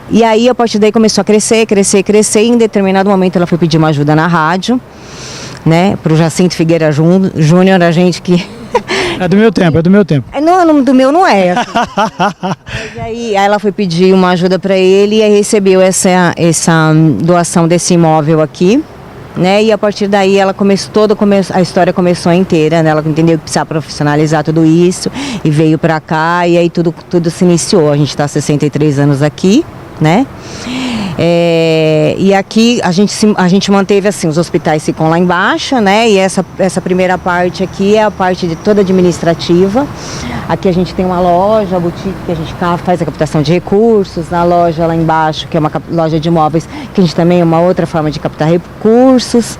E aí a partir daí começou a crescer. E em determinado momento ela foi pedir uma ajuda na rádio, né? Pro Jacinto Figueira Júnior, a gente que... É do meu tempo. Não, do meu não é. Assim. Mas aí ela foi pedir uma ajuda para ele e aí recebeu essa doação desse imóvel aqui, né? E a partir daí ela a história começou inteira, né? Ela entendeu que precisava profissionalizar tudo isso e veio para cá e aí tudo se iniciou. A gente está há 63 anos aqui, né? E aqui a gente manteve assim, os hospitais ficam lá embaixo, né? E essa primeira parte aqui é a parte de toda administrativa. Aqui a gente tem uma loja, a boutique, que a gente faz a captação de recursos. Na loja lá embaixo, que é uma loja de imóveis, que a gente também é uma outra forma de captar recursos.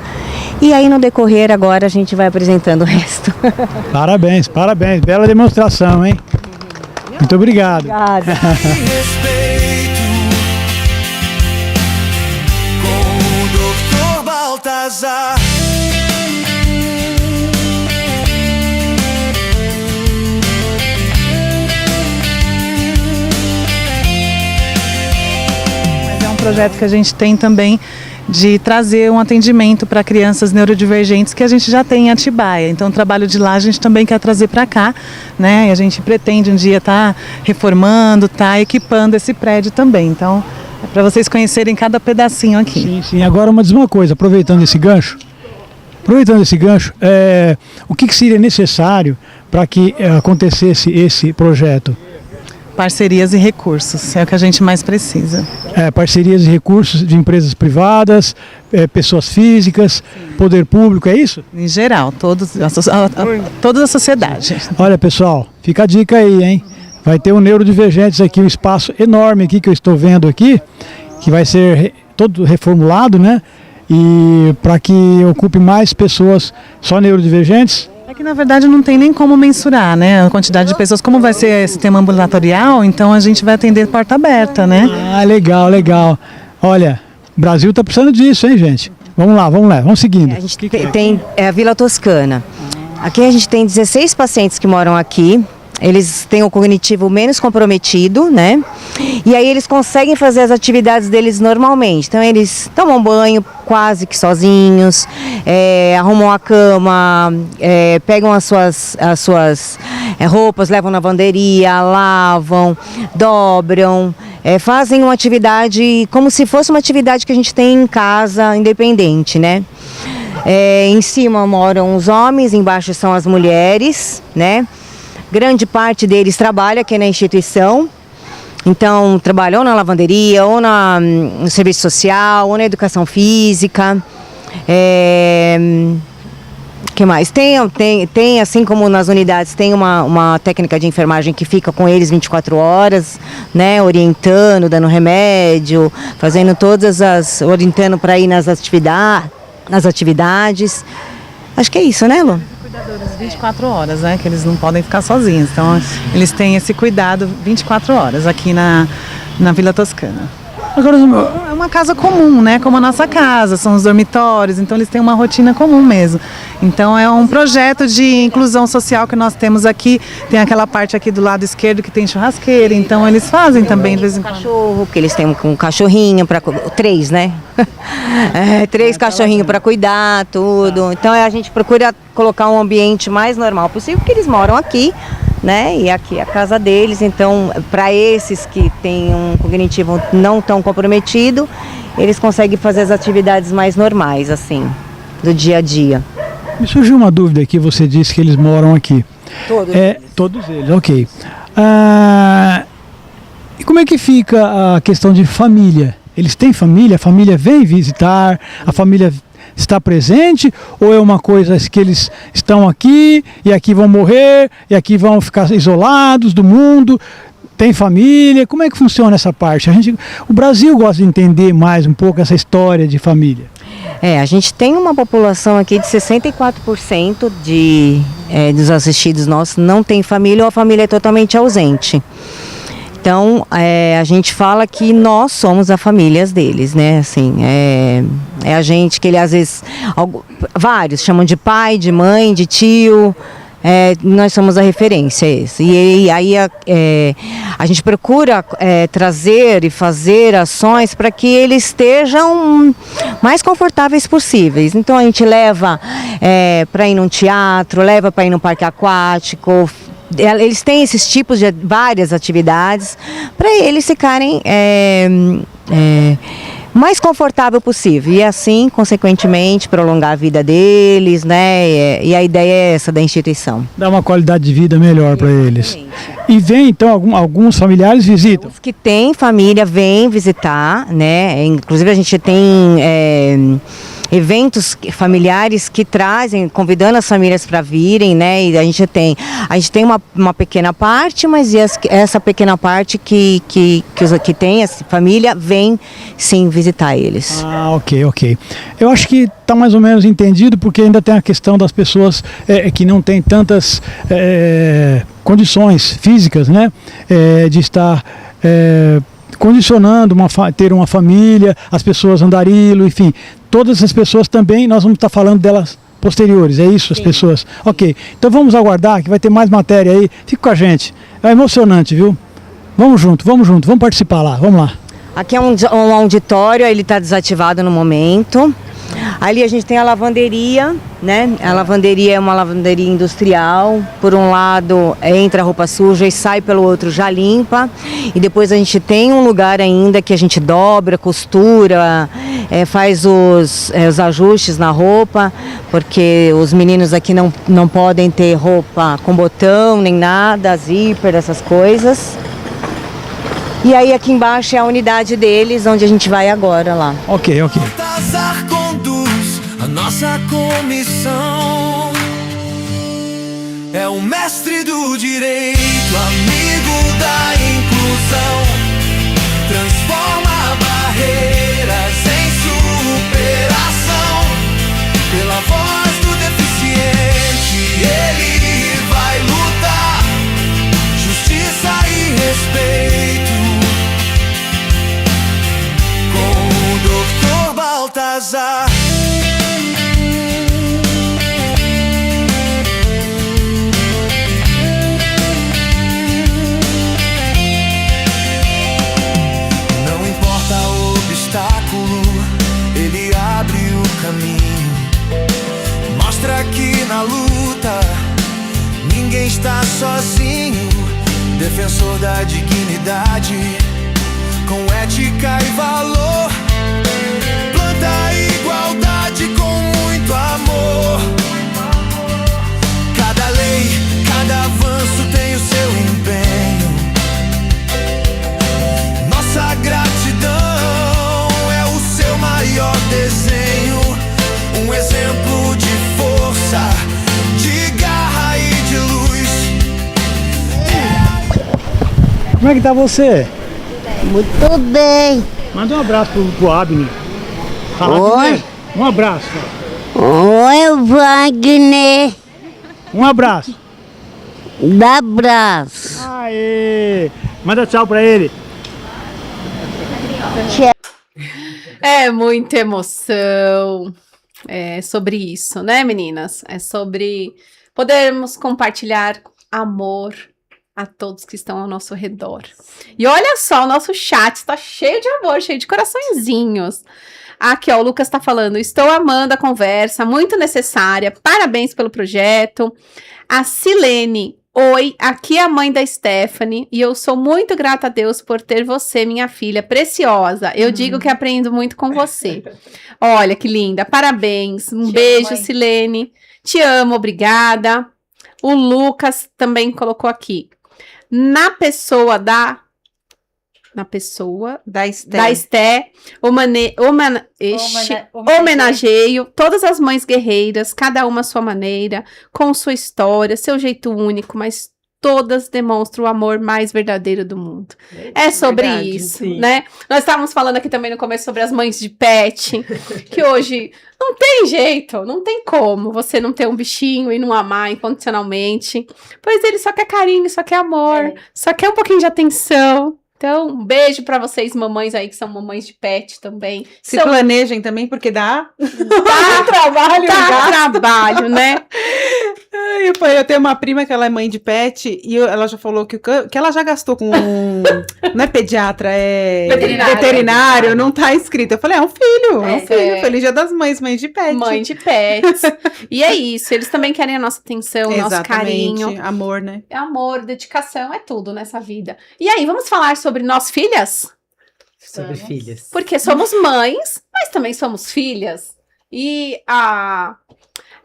E aí no decorrer agora a gente vai apresentando o resto. Parabéns. Bela demonstração, hein? Muito obrigado. Obrigada. Baltazar. Mas é um projeto que a gente tem também de trazer um atendimento para crianças neurodivergentes que a gente já tem em Atibaia. Então o trabalho de lá a gente também quer trazer para cá, né? E a gente pretende um dia estar reformando, equipando esse prédio também. Então é para vocês conhecerem cada pedacinho aqui. Sim, sim. Agora diz uma coisa, aproveitando esse gancho, o que seria necessário para que acontecesse esse projeto? Parcerias e recursos, é o que a gente mais precisa. Parcerias e recursos de empresas privadas, pessoas físicas, poder público, é isso? Em geral, toda a sociedade. Olha, pessoal, fica a dica aí, hein? Vai ter um Neurodivergentes aqui, um espaço enorme aqui que eu estou vendo aqui, que vai ser todo reformulado, né? E para que ocupe mais pessoas só neurodivergentes. É que na verdade não tem nem como mensurar, né? A quantidade de pessoas, como vai ser esse tema ambulatorial, então a gente vai atender porta aberta, né? Ah, legal, legal. Olha, o Brasil está precisando disso, hein, gente? Vamos lá, vamos seguindo. A gente tem a Vila Toscana. Aqui a gente tem 16 pacientes que moram aqui. Eles têm o cognitivo menos comprometido, né? E aí eles conseguem fazer as atividades deles normalmente. Então eles tomam banho quase que sozinhos, arrumam a cama, pegam as suas roupas, levam na lavanderia, lavam, dobram, fazem uma atividade como se fosse uma atividade que a gente tem em casa, independente, né? Em cima moram os homens, embaixo são as mulheres, né? Grande parte deles trabalha aqui na instituição, então trabalham ou na lavanderia, ou no serviço social, ou na educação física. Que mais? Tem, assim como nas unidades, tem uma técnica de enfermagem que fica com eles 24 horas, né, orientando, dando remédio, fazendo orientando para ir nas atividades. Acho que é isso, né, Lu? Cuidadores 24 horas, né? Que eles não podem ficar sozinhos. Então, eles têm esse cuidado 24 horas aqui na Vila Toscana. Agora, é uma casa comum, né? Como a nossa casa, são os dormitórios, então eles têm uma rotina comum mesmo. Então é um projeto de inclusão social que nós temos aqui. Tem aquela parte aqui do lado esquerdo que tem churrasqueira, então eles fazem também de vez em quando. Cachorro, porque eles têm um cachorrinho para 3, né? 3 cachorrinhos para cuidar, tudo. Então a gente procura colocar um ambiente mais normal possível, porque eles moram aqui, né? E aqui é a casa deles, então para esses que têm um cognitivo não tão comprometido, eles conseguem fazer as atividades mais normais, assim, do dia a dia. Me surgiu uma dúvida aqui, você disse que eles moram aqui. Todos? Todos eles, ok. E como é que fica a questão de família? Eles têm família? A família vem visitar? A família está presente? Ou é uma coisa que eles estão aqui e aqui vão morrer e aqui vão ficar isolados do mundo? Tem família? Como é que funciona essa parte? O Brasil gosta de entender mais um pouco essa história de família. A gente tem uma população aqui de 64% dos assistidos nossos não tem família ou a família é totalmente ausente. Então, a gente fala que nós somos a família deles, né? Assim, a gente que ele às vezes, vários chamam de pai, de mãe, de tio. Nós somos a referência, isso. E aí a gente procura trazer e fazer ações para que eles estejam mais confortáveis possíveis. Então a gente leva para ir num teatro, leva para ir num parque aquático. Eles têm esses tipos de várias atividades para eles ficarem mais confortável possível e assim, consequentemente, prolongar a vida deles, né? E a ideia é essa da instituição. Dá uma qualidade de vida melhor para eles. E vem, então, alguns familiares visitam? Os que têm família vêm visitar, né? Inclusive a gente tem eventos familiares que trazem, convidando as famílias para virem, né? E a gente tem uma pequena parte, mas essa pequena parte que tem essa família vem sim visitar eles. Ah, ok. Eu acho que está mais ou menos entendido, porque ainda tem a questão das pessoas que não têm tantas condições físicas, né? De estar condicionando ter uma família, as pessoas andarilho, enfim, todas essas pessoas também, nós vamos estar falando delas posteriores, é isso? As pessoas? Ok, então vamos aguardar que vai ter mais matéria aí, fica com a gente, é emocionante, viu? Vamos junto, vamos participar lá, vamos lá. Aqui é um auditório, ele está desativado no momento. Ali a gente tem a lavanderia, né? A lavanderia é uma lavanderia industrial. Por um lado entra a roupa suja e sai pelo outro já limpa. E depois a gente tem um lugar ainda que a gente dobra, costura, faz os ajustes na roupa, porque os meninos aqui não podem ter roupa com botão nem nada, zíper, essas coisas. E aí aqui embaixo é a unidade deles, onde a gente vai agora lá. Ok. Baltazar conduz a nossa comissão. É o mestre do direito, amigo da inclusão. Transforma barreiras em superação. Pela voz do deficiente, ele vai lutar. Justiça e respeito. Dr. Baltazar. Não importa o obstáculo, ele abre o caminho. Mostra que na luta ninguém está sozinho. Defensor da dignidade, com ética e valor. Planta a igualdade com muito amor. Cada lei, cada avanço tem o seu empenho. Nossa gratidão é o seu maior desenho. Um exemplo de força, de garra e de luz. Como é que tá você? Muito bem. Manda um abraço pro Abner. Fala Oi. primeiro. Um abraço. Oi, Wagner. Um abraço. Dá abraço. Aê! Manda tchau pra ele. É muita emoção. É sobre isso, né, meninas? É sobre podermos compartilhar amor a todos que estão ao nosso redor. E olha só, o nosso chat está cheio de amor, cheio de coraçõezinhos. Aqui, ó, o Lucas está falando, estou amando a conversa, muito necessária, parabéns pelo projeto. A Silene, oi, aqui é a mãe da Stephanie e eu sou muito grata a Deus por ter você, minha filha preciosa. Eu digo que aprendo muito com você. Olha que linda, parabéns, um beijo, mãe. Silene. Te amo, obrigada. O Lucas também colocou aqui. Na pessoa da Esté, homenageio todas as mães guerreiras, cada uma à sua maneira, com sua história, seu jeito único, mas todas demonstram o amor mais verdadeiro do mundo. É sobre Verdade, isso, sim. né? Nós estávamos falando aqui também no começo sobre as mães de pet, que hoje não tem jeito, não tem como você não ter um bichinho e não amar incondicionalmente, pois ele só quer carinho, só quer amor, só quer um pouquinho de atenção. Então, um beijo pra vocês, mamães aí que são mamães de pet também. Se planejem também, porque dá trabalho, trabalho, né? Eu tenho uma prima que ela é mãe de pet e ela já falou que ela já gastou com não é pediatra, é veterinário, não tá escrito. Eu falei, é um filho. Feliz Dia das Mães, mãe de pet. Mãe de pets. E é isso, eles também querem a nossa atenção, o nosso carinho. Amor, né? Amor, dedicação, é tudo nessa vida. E aí, vamos falar sobre nós filhas? Sobre filhas. Porque somos mães, mas também somos filhas. E a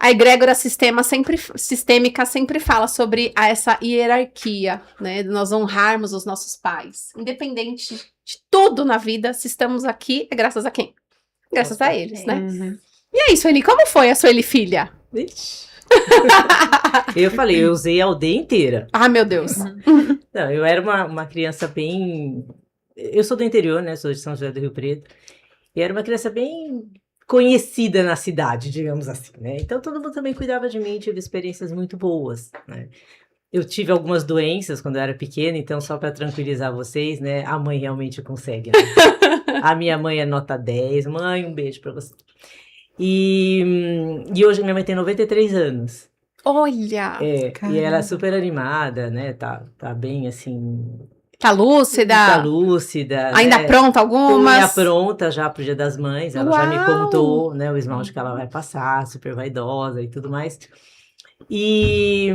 egrégora sistêmica sempre fala sobre essa hierarquia, né? De nós honrarmos os nossos pais. Independente de tudo na vida, se estamos aqui, é graças a quem? Graças a eles, né? Uhum. E aí, Sueli, como foi a Sueli filha? Eu falei, eu usei a aldeia inteira. Ah, meu Deus. Não, eu era uma criança bem... Eu sou do interior, né? Sou de São José do Rio Preto. E era uma criança bem conhecida na cidade, digamos assim, né? Então, todo mundo também cuidava de mim, tive experiências muito boas, né? Eu tive algumas doenças quando eu era pequena, então, só para tranquilizar vocês, né? A mãe realmente consegue, né? A minha mãe é nota 10. Mãe, um beijo para você. E hoje minha mãe tem 93 anos. Olha! E ela é super animada, né? Tá bem, assim... Tá lúcida? Tá lúcida. Ainda pronta algumas? Unha pronta já pro Dia das Mães. Ela já me Uau! contou, né, o esmalte que ela vai passar, super vaidosa e tudo mais. E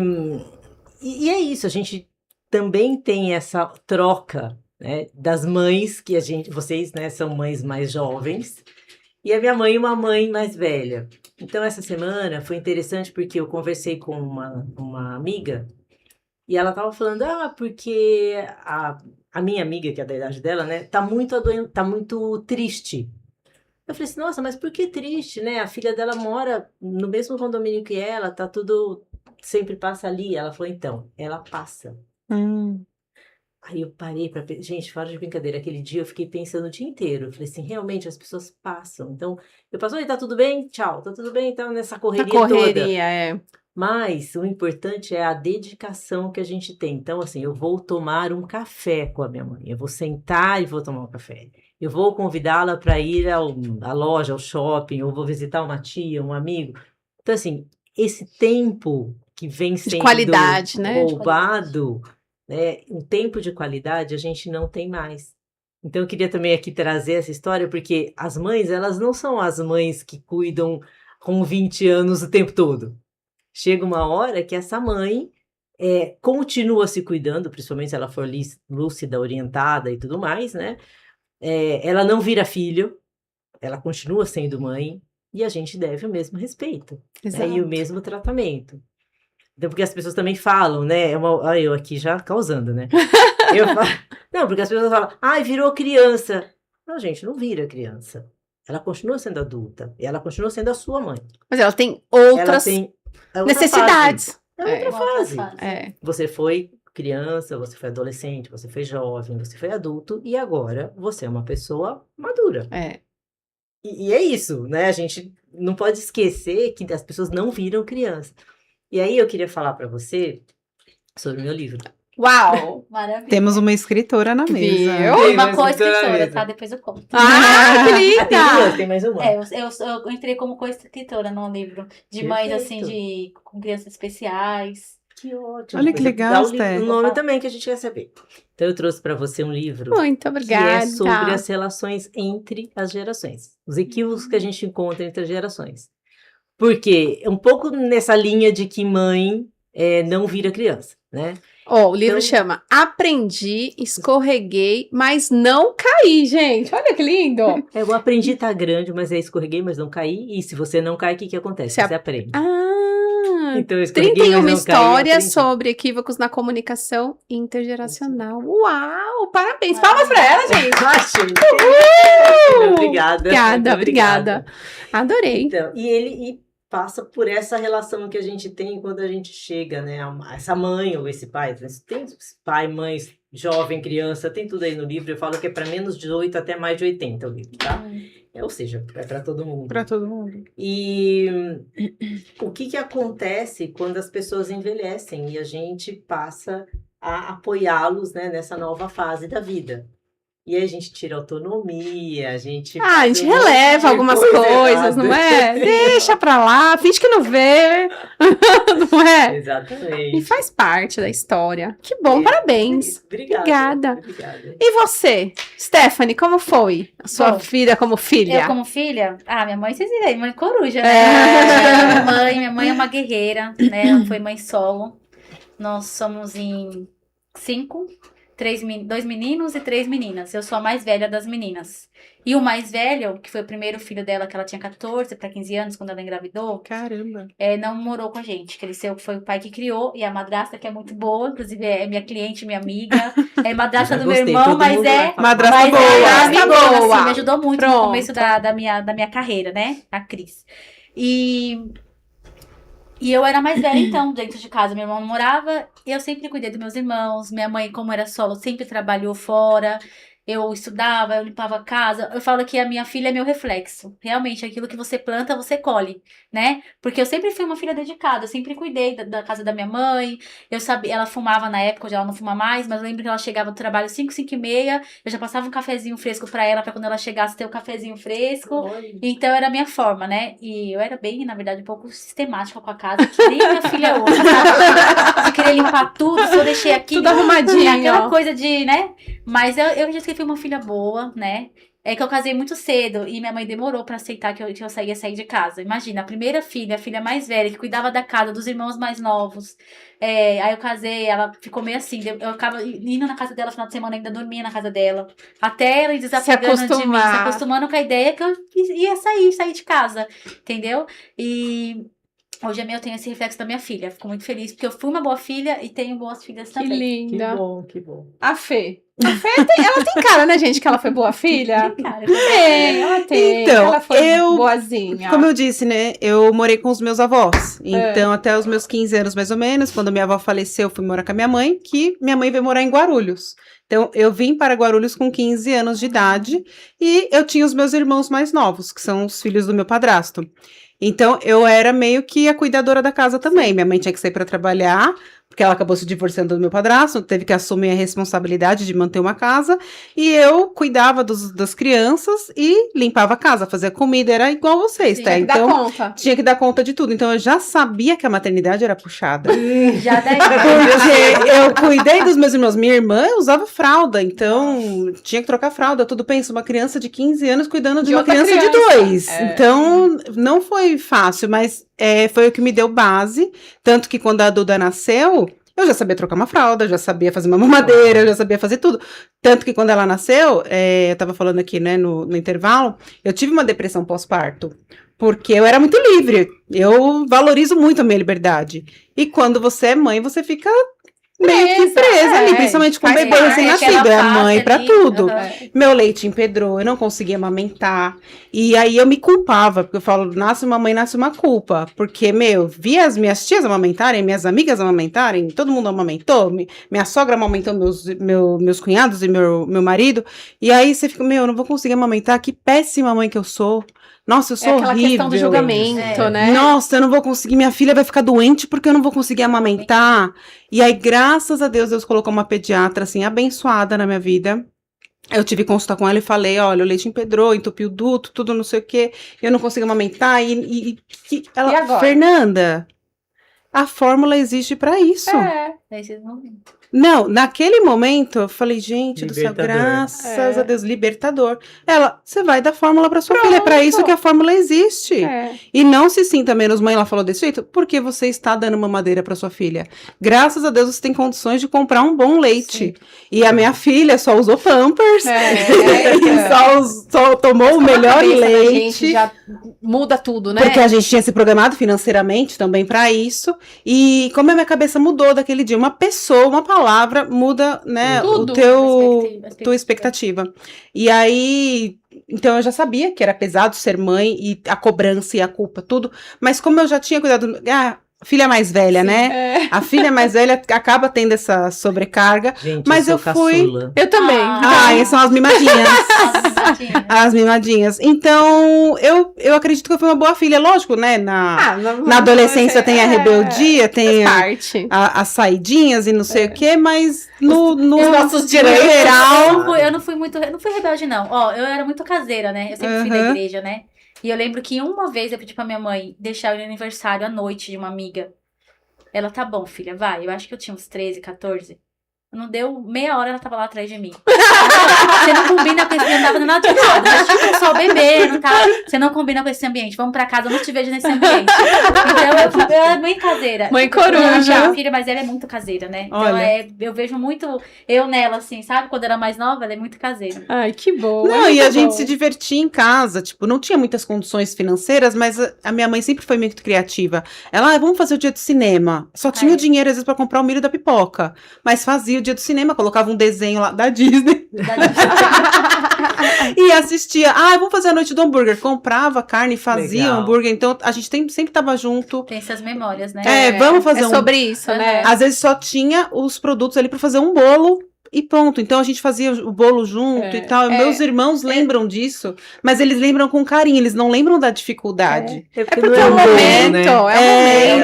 é isso, a gente também tem essa troca, né, das mães que vocês, né, são mães mais jovens, e a minha mãe uma mãe mais velha. Então essa semana foi interessante porque eu conversei com uma amiga e ela tava falando, porque a minha amiga, que é da idade dela, né, tá muito triste. Eu falei assim, nossa, mas por que triste, né? A filha dela mora no mesmo condomínio que ela, tá tudo, sempre passa ali. Ela falou, então, ela passa. Aí eu parei pra pensar, gente, fora de brincadeira, aquele dia eu fiquei pensando o dia inteiro. Eu falei assim, realmente as pessoas passam. Então, eu passo, oi, tá tudo bem? Tchau, tá tudo bem? Então, nessa correria toda. É. Mas o importante é a dedicação que a gente tem. Então, assim, eu vou tomar um café com a minha mãe. Eu vou sentar e vou tomar um café. Eu vou convidá-la para ir à loja, ao shopping, ou vou visitar uma tia, um amigo. Então, assim, esse tempo que vem sendo De qualidade, né? roubado, né? Um tempo de qualidade a gente não tem mais. Então, eu queria também aqui trazer essa história, porque as mães, elas não são as mães que cuidam com 20 anos o tempo todo. Chega uma hora que essa mãe continua se cuidando, principalmente se ela for lúcida, orientada e tudo mais, né? Ela não vira filho, ela continua sendo mãe, e a gente deve o mesmo respeito, né? E o mesmo tratamento. Então, porque as pessoas também falam, né? Eu aqui já causando, né? Não, porque as pessoas falam, virou criança. Não, gente, não vira criança. Ela continua sendo adulta, e ela continua sendo a sua mãe. Mas ela tem outras necessidades. É outra fase. É. Você foi criança, você foi adolescente, você foi jovem, você foi adulto, e agora você é uma pessoa madura. E é isso, né? A gente não pode esquecer que as pessoas não viram criança. E aí eu queria falar para você sobre o meu livro. Uau! Maravilha. Temos uma escritora na mesa. Viu? Uma co-escritora, tá? Depois eu conto. Que linda! Tem mais uma. Eu entrei como co-escritora num livro de mães, assim, com crianças especiais. Que ótimo. Olha que legal, Sté. O nome também que a gente quer saber. Então eu trouxe para você um livro. Muito obrigada. Que é sobre as relações entre as gerações. Os equívocos que a gente encontra entre as gerações. Porque é um pouco nessa linha de que mãe não vira criança, né? O livro chama Aprendi, Escorreguei, mas não caí, gente. Olha que lindo. O aprendi tá grande, mas escorreguei, mas não caí. E se você não cai, o que acontece? Você aprende. Então, 31 histórias sobre equívocos na comunicação intergeracional. Uau! Parabéns! Palmas pra ela, gente! Obrigada. Adorei. Então, e ele passa por essa relação que a gente tem quando a gente chega, né? Essa mãe ou esse pai. Tem pai, mãe, jovem, criança, tem tudo aí no livro. Eu falo que é para menos de 8 até mais de 80 o livro, tá? Ou seja, é para todo mundo. Para todo mundo. E o que acontece quando as pessoas envelhecem e a gente passa a apoiá-los, né, nessa nova fase da vida? E aí a gente tira autonomia, a gente releva algumas coisas, não é? Deixa pra lá, finge que não vê, não é? Exatamente. E faz parte da história. Que bom, parabéns. Obrigada. E você, Stephanie, como foi a sua vida como filha? Eu como filha? Minha mãe, vocês viram, mãe coruja, né? Minha mãe é uma guerreira, né? Ela foi mãe solo. Nós somos em 5. 2 meninos e 3 meninas. Eu sou a mais velha das meninas. E o mais velho, que foi o primeiro filho dela, que ela tinha 14 para 15 anos, quando ela engravidou. Caramba! Não morou com a gente. Cresceu, foi o pai que criou. E a madrasta, que é muito boa, inclusive é minha cliente, minha amiga. É madrasta do meu irmão, mas madrasta boa. Boa. Assim, me ajudou muito no começo da minha carreira, né? A Cris. E eu era mais velha, então, dentro de casa. Meu irmão não morava, e eu sempre cuidei dos meus irmãos. Minha mãe, como era solo, sempre trabalhou fora. eu estudava, eu limpava a casa. Eu falo que a minha filha é meu reflexo. Realmente, aquilo que você planta, você colhe, né? Porque eu sempre fui uma filha dedicada, eu sempre cuidei da casa da minha mãe. Eu sabia, ela fumava na época, hoje ela não fuma mais, mas eu lembro que ela chegava do trabalho 5, 5 e meia, eu já passava um cafezinho fresco pra ela, pra quando ela chegasse ter um cafezinho fresco. Então era a minha forma, né? E eu era bem, na verdade, um pouco sistemática com a casa, que nem minha filha hoje, sabe? De querer limpar tudo, se eu deixei aqui... Tudo arrumadinho. Aquela coisa de, né? Mas eu acredito que fui uma filha boa, né? É que eu casei muito cedo e minha mãe demorou pra aceitar que eu ia sair de casa. Imagina, a primeira filha, a filha mais velha, que cuidava da casa, dos irmãos mais novos. Aí eu casei, ela ficou meio assim. Eu acaba indo na casa dela no final de semana, ainda dormia na casa dela. Até ela ir desapegando de mim, se acostumando com a ideia que eu ia sair de casa. Entendeu? E... hoje eu tenho esse reflexo da minha filha. Fico muito feliz, porque eu fui uma boa filha e tenho boas filhas também. Que linda. Que bom, que bom. A Fê. A Fê ela tem cara, né, gente, que ela foi boa filha? Tem cara. Ela tem. Então, ela foi boazinha. Como eu disse, né, eu morei com os meus avós. Então, até os meus 15 anos, mais ou menos, quando minha avó faleceu, eu fui morar com a minha mãe, que minha mãe veio morar em Guarulhos. Então, eu vim para Guarulhos com 15 anos de idade e eu tinha os meus irmãos mais novos, que são os filhos do meu padrasto. Então, eu era meio que a cuidadora da casa também. Minha mãe tinha que sair para trabalhar, porque ela acabou se divorciando do meu padrasto, teve que assumir a responsabilidade de manter uma casa, e eu cuidava das crianças e limpava a casa, fazia comida, era igual vocês, tá? Então, tinha que dar conta de tudo. Então, eu já sabia que a maternidade era puxada. Já daí. Porque eu cuidei dos meus irmãos. Minha irmã usava fralda, então tinha que trocar fralda. Tudo pensa, uma criança de 15 anos cuidando de uma criança de 2. Então, não foi fácil, mas foi o que me deu base. Tanto que quando a Duda nasceu, eu já sabia trocar uma fralda, já sabia fazer uma mamadeira, eu já sabia fazer tudo. Tanto que quando ela nasceu, eu tava falando aqui, né, no intervalo, eu tive uma depressão pós-parto. Porque eu era muito livre. Eu valorizo muito a minha liberdade. E quando você é mãe, você fica meio que presa ali, principalmente com o bebê recém-nascido. É a mãe pra tudo. Meu leite empedrou, eu não conseguia amamentar. E aí eu me culpava, porque eu falo, nasce uma mãe, nasce uma culpa. Porque, via as minhas tias amamentarem, minhas amigas amamentarem, todo mundo amamentou, minha sogra amamentou meus cunhados e meu marido. E aí você fica, eu não vou conseguir amamentar, que péssima mãe que eu sou. Nossa, eu sou horrível. É aquela questão do julgamento, né? Nossa, eu não vou conseguir, minha filha vai ficar doente porque eu não vou conseguir amamentar. E aí, graças a Deus colocou uma pediatra, assim, abençoada na minha vida. Eu tive que consultar com ela e falei, olha, o leite empedrou, entupiu o duto, tudo não sei o quê. Eu não consigo amamentar. E agora? Fernanda, a fórmula existe pra isso. Nesses momentos. Não, naquele momento, eu falei, gente do céu, graças a Deus, libertador. Ela, você vai dar fórmula pra sua filha, é pra isso que a fórmula existe. E não se sinta menos mãe, ela falou desse jeito, porque você está dando mamadeira pra sua filha. Graças a Deus, você tem condições de comprar um bom leite. Sim. E a minha filha só usou Pampers, e só tomou o melhor leite. Gente já muda tudo, né? Porque a gente tinha se programado financeiramente também pra isso. E como a minha cabeça mudou daquele dia, uma pessoa, uma palavra muda, né, tudo. Tua expectativa. E aí, então eu já sabia que era pesado ser mãe e a cobrança e a culpa, tudo. Mas como eu já tinha cuidado, filha mais velha, né? A filha mais velha acaba tendo essa sobrecarga. Gente, mas eu fui. Caçula. Eu também. São as mimadinhas. As mimadinhas. Então, eu acredito que eu fui uma boa filha. Lógico, né? Na adolescência tem a rebeldia, tem as saidinhas e não sei o quê, mas no nossos direitos. Geral. Eu não fui rebelde, não. Eu era muito caseira, né? Eu sempre fui da igreja, né? E eu lembro que uma vez eu pedi pra minha mãe deixar o aniversário à noite de uma amiga. Ela, tá bom, filha, vai. Eu acho que eu tinha uns 13, 14. Não deu meia hora, ela tava lá atrás de mim. Você não combina com esse ambiente, não tava nada de nada. Mas tinha o pessoal bebendo, tá? Você não combina com esse ambiente, vamos pra casa, eu não te vejo nesse ambiente. Então, eu era bem caseira. Mãe coruja. Minha filha, mas ela é muito caseira, né? Então, eu vejo muito eu nela, assim, sabe? Quando era mais nova, ela é muito caseira. Ai, que bom. Não, e a gente se divertia em casa, tipo, não tinha muitas condições financeiras, mas a minha mãe sempre foi muito criativa. Ela, vamos fazer o dia do cinema. Só tinha o dinheiro, às vezes, pra comprar o milho da pipoca. Mas fazia dia do cinema, colocava um desenho lá da Disney. E assistia. Vamos fazer a noite do hambúrguer. Comprava carne e fazia hambúrguer. Então, a gente sempre tava junto. Tem essas memórias, né? Vamos fazer sobre isso, né? Às vezes só tinha os produtos ali pra fazer um bolo e ponto. Então a gente fazia o bolo junto e tal. Meus irmãos lembram disso, mas eles lembram com carinho, eles não lembram da dificuldade. Porque é o momento,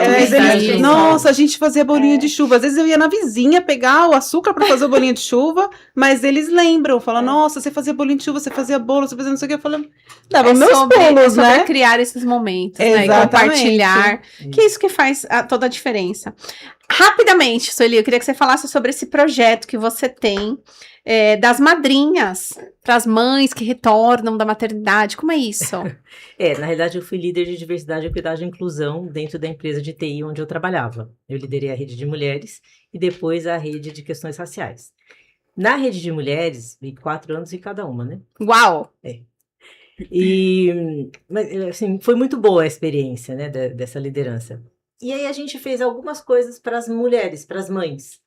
Mas eles, nossa, a gente fazia bolinho de chuva. Às vezes eu ia na vizinha pegar o açúcar pra fazer o bolinho de chuva, mas eles lembram, falam, nossa, você fazia bolinho de chuva, você fazia bolo, você fazia não sei o que. Eu falei, dava meus bolos, né? Criar esses momentos, né? E Exatamente. compartilhar. Que é isso que faz toda a diferença. Rapidamente, Sueli, eu queria que você falasse sobre esse projeto que você tem das madrinhas para as mães que retornam da maternidade. Como é isso? Na realidade, eu fui líder de diversidade, equidade e inclusão dentro da empresa de TI onde eu trabalhava. Eu liderei a rede de mulheres e depois a rede de questões raciais. Na rede de mulheres, 4 anos em cada uma, né? Uau! Mas, assim, foi muito boa a experiência, né, dessa liderança. E aí a gente fez algumas coisas para as mulheres, para as mães.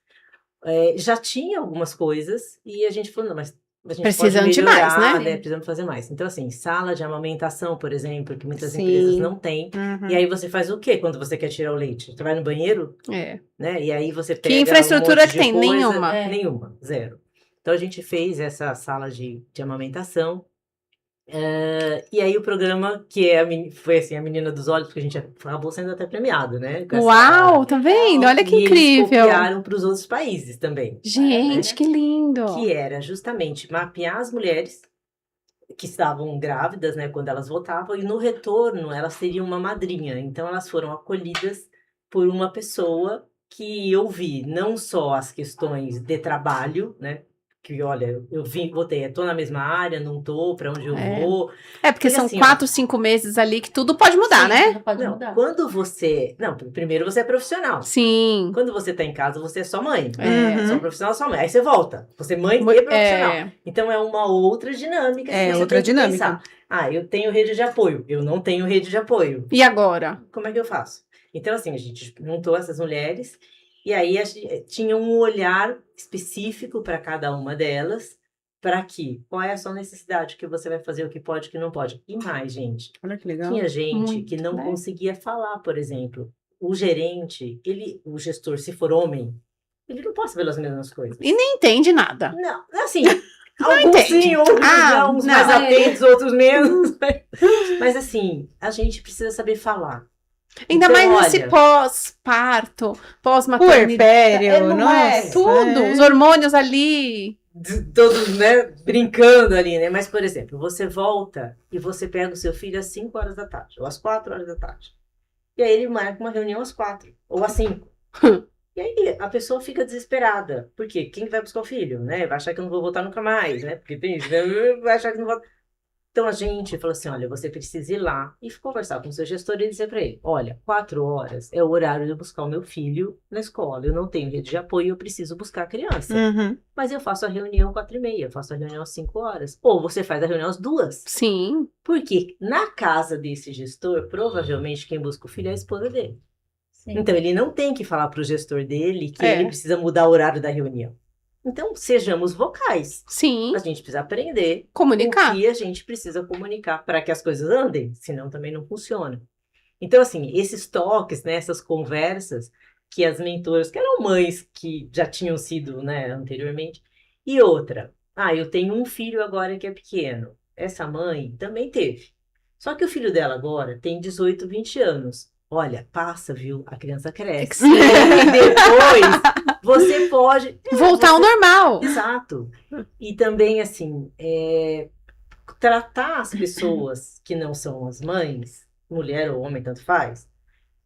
Já tinha algumas coisas e a gente falou, não, mas a gente precisando pode melhorar, de mais, né? Precisamos fazer mais. Então, assim, sala de amamentação, por exemplo, que muitas empresas não têm. E aí você faz o quê quando você quer tirar o leite? Você vai no banheiro? Né? E aí você pega Que infraestrutura um monte que tem? de coisa. Nenhuma. Nenhuma, zero. Então a gente fez essa sala de amamentação. E aí o programa, que foi assim, a menina dos olhos, porque a gente acabou sendo até premiado, né? Uau, tá vendo? Olha que incrível. Eles copiaram para os outros países também. Gente, né? que lindo. Que era justamente mapear as mulheres que estavam grávidas, né, quando elas voltavam, e no retorno elas teriam uma madrinha. Então elas foram acolhidas por uma pessoa que ouvia não só as questões de trabalho, né? Que, olha, eu botei, tô na mesma área, não tô, pra onde eu vou. Porque são assim, 4, 5 meses ali que tudo pode mudar, né? Tudo pode mudar. Quando você... Não, primeiro você é profissional. Sim. Quando você tá em casa, você é só mãe. É. Só profissional, só mãe. Aí você volta. Você é mãe e profissional. Então é uma outra dinâmica. Que você outra tem que dinâmica. pensar. Eu tenho rede de apoio. Eu não tenho rede de apoio. E agora? Como é que eu faço? Então, assim, a gente juntou essas mulheres e aí a gente tinha um olhar específico para cada uma delas. Para que? Qual é a sua necessidade? O que você vai fazer, o que pode, o que não pode. E mais, gente. Olha que legal. Tinha gente Muito, que não né? conseguia falar, por exemplo. O gerente, o gestor, se for homem, ele não passa pelas mesmas coisas. E nem entende nada. Não, assim, Não alguns entende. sim, outros não, uns não, mais atentos, outros menos. Mas assim, a gente precisa saber falar. Ainda Então, mais nesse olha, pós-parto, pós-maternidade. Puerpério, Não nossa. é? Tudo, os hormônios ali. todos, né, brincando ali, né? Mas, por exemplo, você volta e você pega o seu filho às 5 horas da tarde, ou às 4 horas da tarde. E aí ele marca uma reunião às 4, ou às 5. E aí a pessoa fica desesperada. Por quê? Quem vai buscar o filho, né? Vai achar que eu não vou voltar nunca mais, né? Porque tem isso, né? Vai achar que não vou... Então a gente falou assim, olha, você precisa ir lá e conversar com o seu gestor e dizer para ele, olha, 4 horas é o horário de eu buscar o meu filho na escola. Eu não tenho rede de apoio, eu preciso buscar a criança. Mas eu faço a reunião 4h30, eu faço a reunião às 5 horas. Ou você faz a reunião às 2. Sim. Porque na casa desse gestor, provavelmente quem busca o filho é a esposa dele. Sim. Então, ele não tem que falar para o gestor dele que ele precisa mudar o horário da reunião. Então, sejamos vocais. Sim. A gente precisa aprender Comunicar. o que a gente precisa comunicar para que as coisas andem, senão também não funciona. Então, assim, esses toques, né, essas conversas que as mentoras, que eram mães que já tinham sido, né, anteriormente, e outra, eu tenho um filho agora que é pequeno. Essa mãe também teve. Só que o filho dela agora tem 18, 20 anos. Olha, passa, viu? A criança cresce. E depois você pode... Voltar ao normal. Exato. E também, assim, tratar as pessoas que não são as mães, mulher ou homem, tanto faz,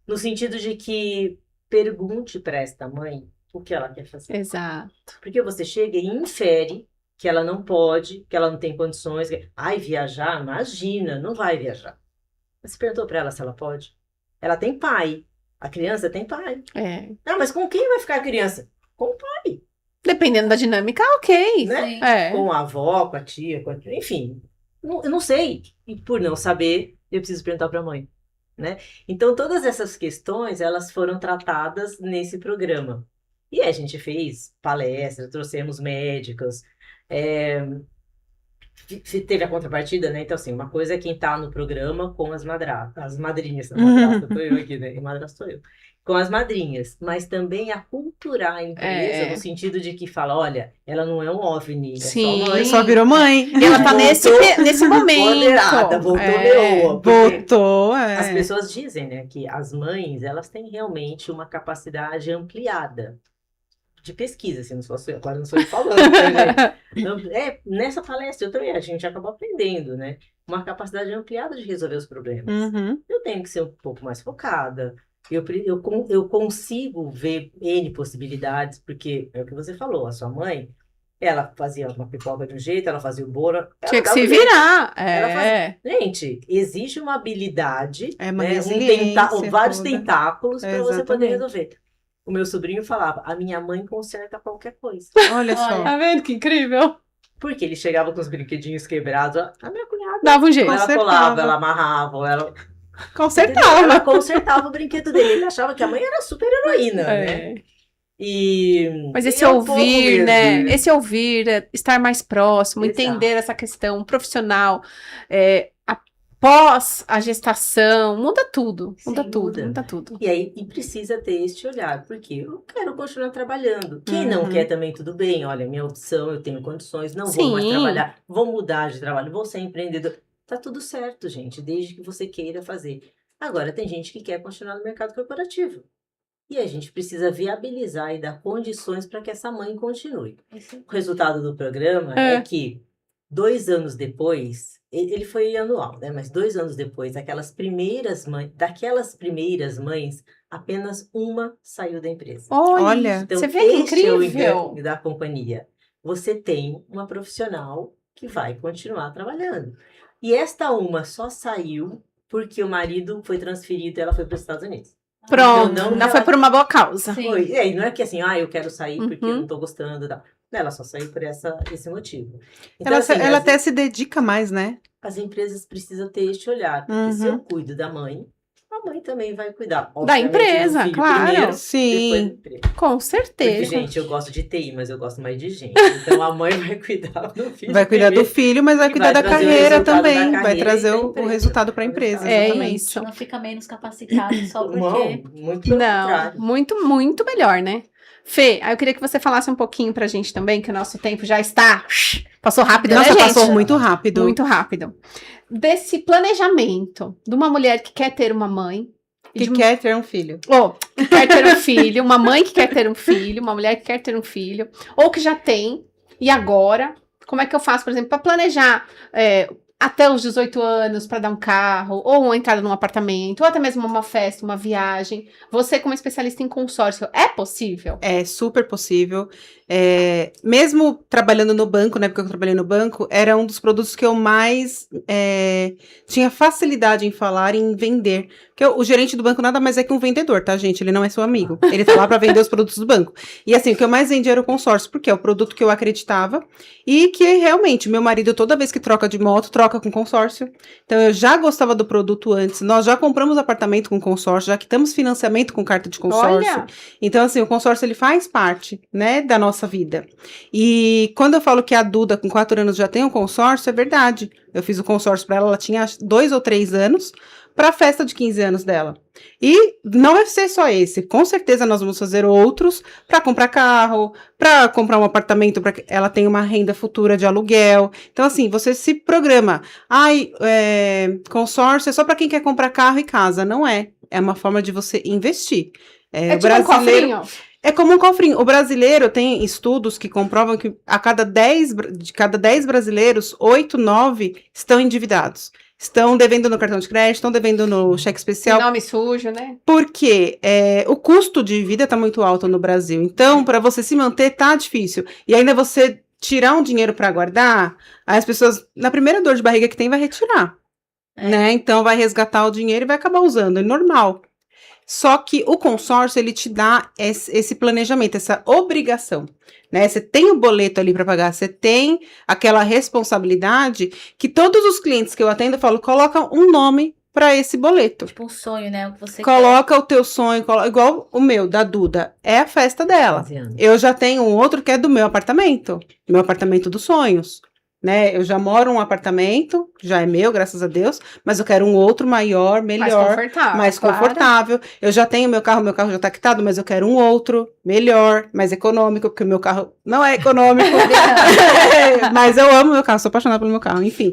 no sentido de que pergunte para esta mãe o que ela quer fazer. Exato. Porque você chega e infere que ela não pode, que ela não tem condições. Viajar? Imagina, não vai viajar. Você perguntou para ela se ela pode? Ela tem pai. A criança tem pai. Mas com quem vai ficar a criança? Com o pai. Dependendo da dinâmica, ok. Né? Com a avó, com a tia, enfim. Eu não sei. E por não saber, eu preciso perguntar para a mãe. Né? Então, todas essas questões, elas foram tratadas nesse programa. E a gente fez palestras, trouxemos médicos, teve a contrapartida, né? Então, assim, uma coisa é quem tá no programa com as madrinhas. A madrasta tô eu aqui, né? E madrasta sou eu. com as madrinhas, mas também aculturar a empresa no sentido de que fala, olha, ela não é um OVNI, Sim. é só mãe. Só virou mãe. E ela tá nesse momento. Empoderada, voltou leoa. porque Botou, As pessoas dizem, né, que as mães, elas têm realmente uma capacidade ampliada de pesquisa, assim, não sou eu, agora não sou eu falando, né, gente? Então, nessa palestra eu também, a gente acabou aprendendo, né, uma capacidade ampliada de resolver os problemas. Uhum. Eu tenho que ser um pouco mais focada, eu consigo ver N possibilidades, porque é o que você falou, a sua mãe, ela fazia uma pipoca de um jeito, ela fazia o bolo, ela Tinha que dava se um jeito. virar. Ela fazia. Gente, existe uma habilidade, Uma né, resiliência vários toda. tentáculos para você poder Exatamente. resolver. O meu sobrinho falava, a minha mãe conserta qualquer coisa. Olha só. Tá vendo que incrível? Porque ele chegava com os brinquedinhos quebrados, a minha cunhada, Dava um jeito. ela Consertava. colava, ela amarrava, ela entendeu? Consertava. Ela consertava o brinquedo dele. Ele achava que a mãe era super heroína, né? É. Mas E esse é um pouco ouvir, mesmo, né? Esse ouvir, estar mais próximo, Exato. entender essa questão, um profissional, após a gestação, muda tudo. Sim, Muda tudo, muda. muda tudo. E aí precisa ter este olhar, porque eu quero continuar trabalhando. Quem não Uhum. quer também, tudo bem. Olha, minha opção, eu tenho condições, não Sim. vou mais trabalhar, vou mudar de trabalho, vou ser empreendedor. Tá tudo certo, gente, desde que você queira fazer. Agora, tem gente que quer continuar no mercado corporativo. E a gente precisa viabilizar e dar condições para que essa mãe continue. O resultado do programa é que 2 anos depois, ele foi anual, né? Mas 2 anos depois, daquelas primeiras mães, apenas uma saiu da empresa. Olha, Então, você vê que este é o incrível. engano da companhia. Você tem uma profissional que vai continuar trabalhando. E esta uma só saiu porque o marido foi transferido e ela foi para os Estados Unidos. Pronto, Então, não foi por uma boa causa. Sim. Foi. E aí, não é que assim, eu quero sair porque eu Uhum. não tô gostando. Não. Ela só saiu por esse motivo. Então, Ela até se dedica mais, né? as empresas precisam ter este olhar. Porque se Uhum. eu cuido da mãe, a mãe também vai cuidar. Da Obviamente, empresa, do filho claro. primeiro, Sim. depois da empresa. Com Porque, certeza. gente, eu gosto de TI, mas eu gosto mais de gente. Então, a mãe vai cuidar do filho Vai cuidar do primeiro. filho, mas vai E cuidar vai da trazer o carreira resultado da também. Vai carreira trazer e da o empresa. resultado para a empresa. É Exatamente. isso. Não fica menos capacitado só porque... Não, muito pelo Não, contrário. muito, muito melhor, né? Fê, aí eu queria que você falasse um pouquinho pra gente também, que o nosso tempo já está... Passou rápido, Nossa, né, gente? passou muito rápido. Muito rápido. Desse planejamento de uma mulher que quer ter uma mãe. e Que de um- quer ter um filho. Ou que quer ter um filho, uma mãe que quer ter um filho, uma mulher que quer ter um filho, ou que já tem, e agora? Como é que eu faço, por exemplo, para planejar até os 18 anos para dar um carro, ou uma entrada num apartamento, ou até mesmo uma festa, uma viagem? Você, como especialista em consórcio, é possível? É super possível. Mesmo trabalhando no banco, né? Porque eu trabalhei no banco, era um dos produtos que eu mais tinha facilidade em falar e em vender. Porque o gerente do banco nada mais é que um vendedor, tá, gente? Ele não é seu amigo. Ele tá lá para vender os produtos do banco. E assim, o que eu mais vendia era o consórcio, porque é o produto que eu acreditava e que realmente, meu marido, toda vez que troca de moto, troca com consórcio. Então, eu já gostava do produto antes. Nós já compramos apartamento com consórcio, já quitamos financiamento com carta de consórcio. Olha! Então, assim, o consórcio, ele faz parte, né, da nossa vida. E quando eu falo que a Duda, com 4 anos, já tem um consórcio, é verdade. Eu fiz o consórcio para ela, ela tinha 2 ou 3 anos, para a festa de 15 anos dela. E não vai ser só esse. Com certeza nós vamos fazer outros para comprar carro, para comprar um apartamento, para que ela tenha uma renda futura de aluguel. Então, assim, você se programa. Consórcio é só para quem quer comprar carro e casa. Não é. É uma forma de você investir. É tipo um cofrinho? É como um cofrinho. O brasileiro tem estudos que comprovam que de cada 10 brasileiros, 8, 9 estão endividados. Estão devendo no cartão de crédito, estão devendo no cheque especial. Nome sujo, né? Porque o custo de vida está muito alto no Brasil. Então, para você se manter, tá difícil. E ainda você tirar um dinheiro para guardar, aí as pessoas, na primeira dor de barriga que tem, vai retirar. Né? Então, vai resgatar o dinheiro e vai acabar usando. É normal. Só que o consórcio, ele te dá esse planejamento, essa obrigação, né? Você tem o boleto ali para pagar, você tem aquela responsabilidade que todos os clientes que eu atendo, eu falo, coloca um nome para esse boleto. Tipo um sonho, né? O que você Coloca o teu sonho, igual o meu, da Duda, é a festa dela. Eu já tenho um outro que é do meu apartamento dos sonhos. né? Eu já moro num apartamento, já é meu, graças a Deus, mas eu quero um outro maior, melhor, mais claro. confortável. Eu já tenho meu carro já tá quitado, mas eu quero um outro, melhor, mais econômico, porque o meu carro não é econômico. Mas eu amo meu carro, sou apaixonada pelo meu carro, enfim.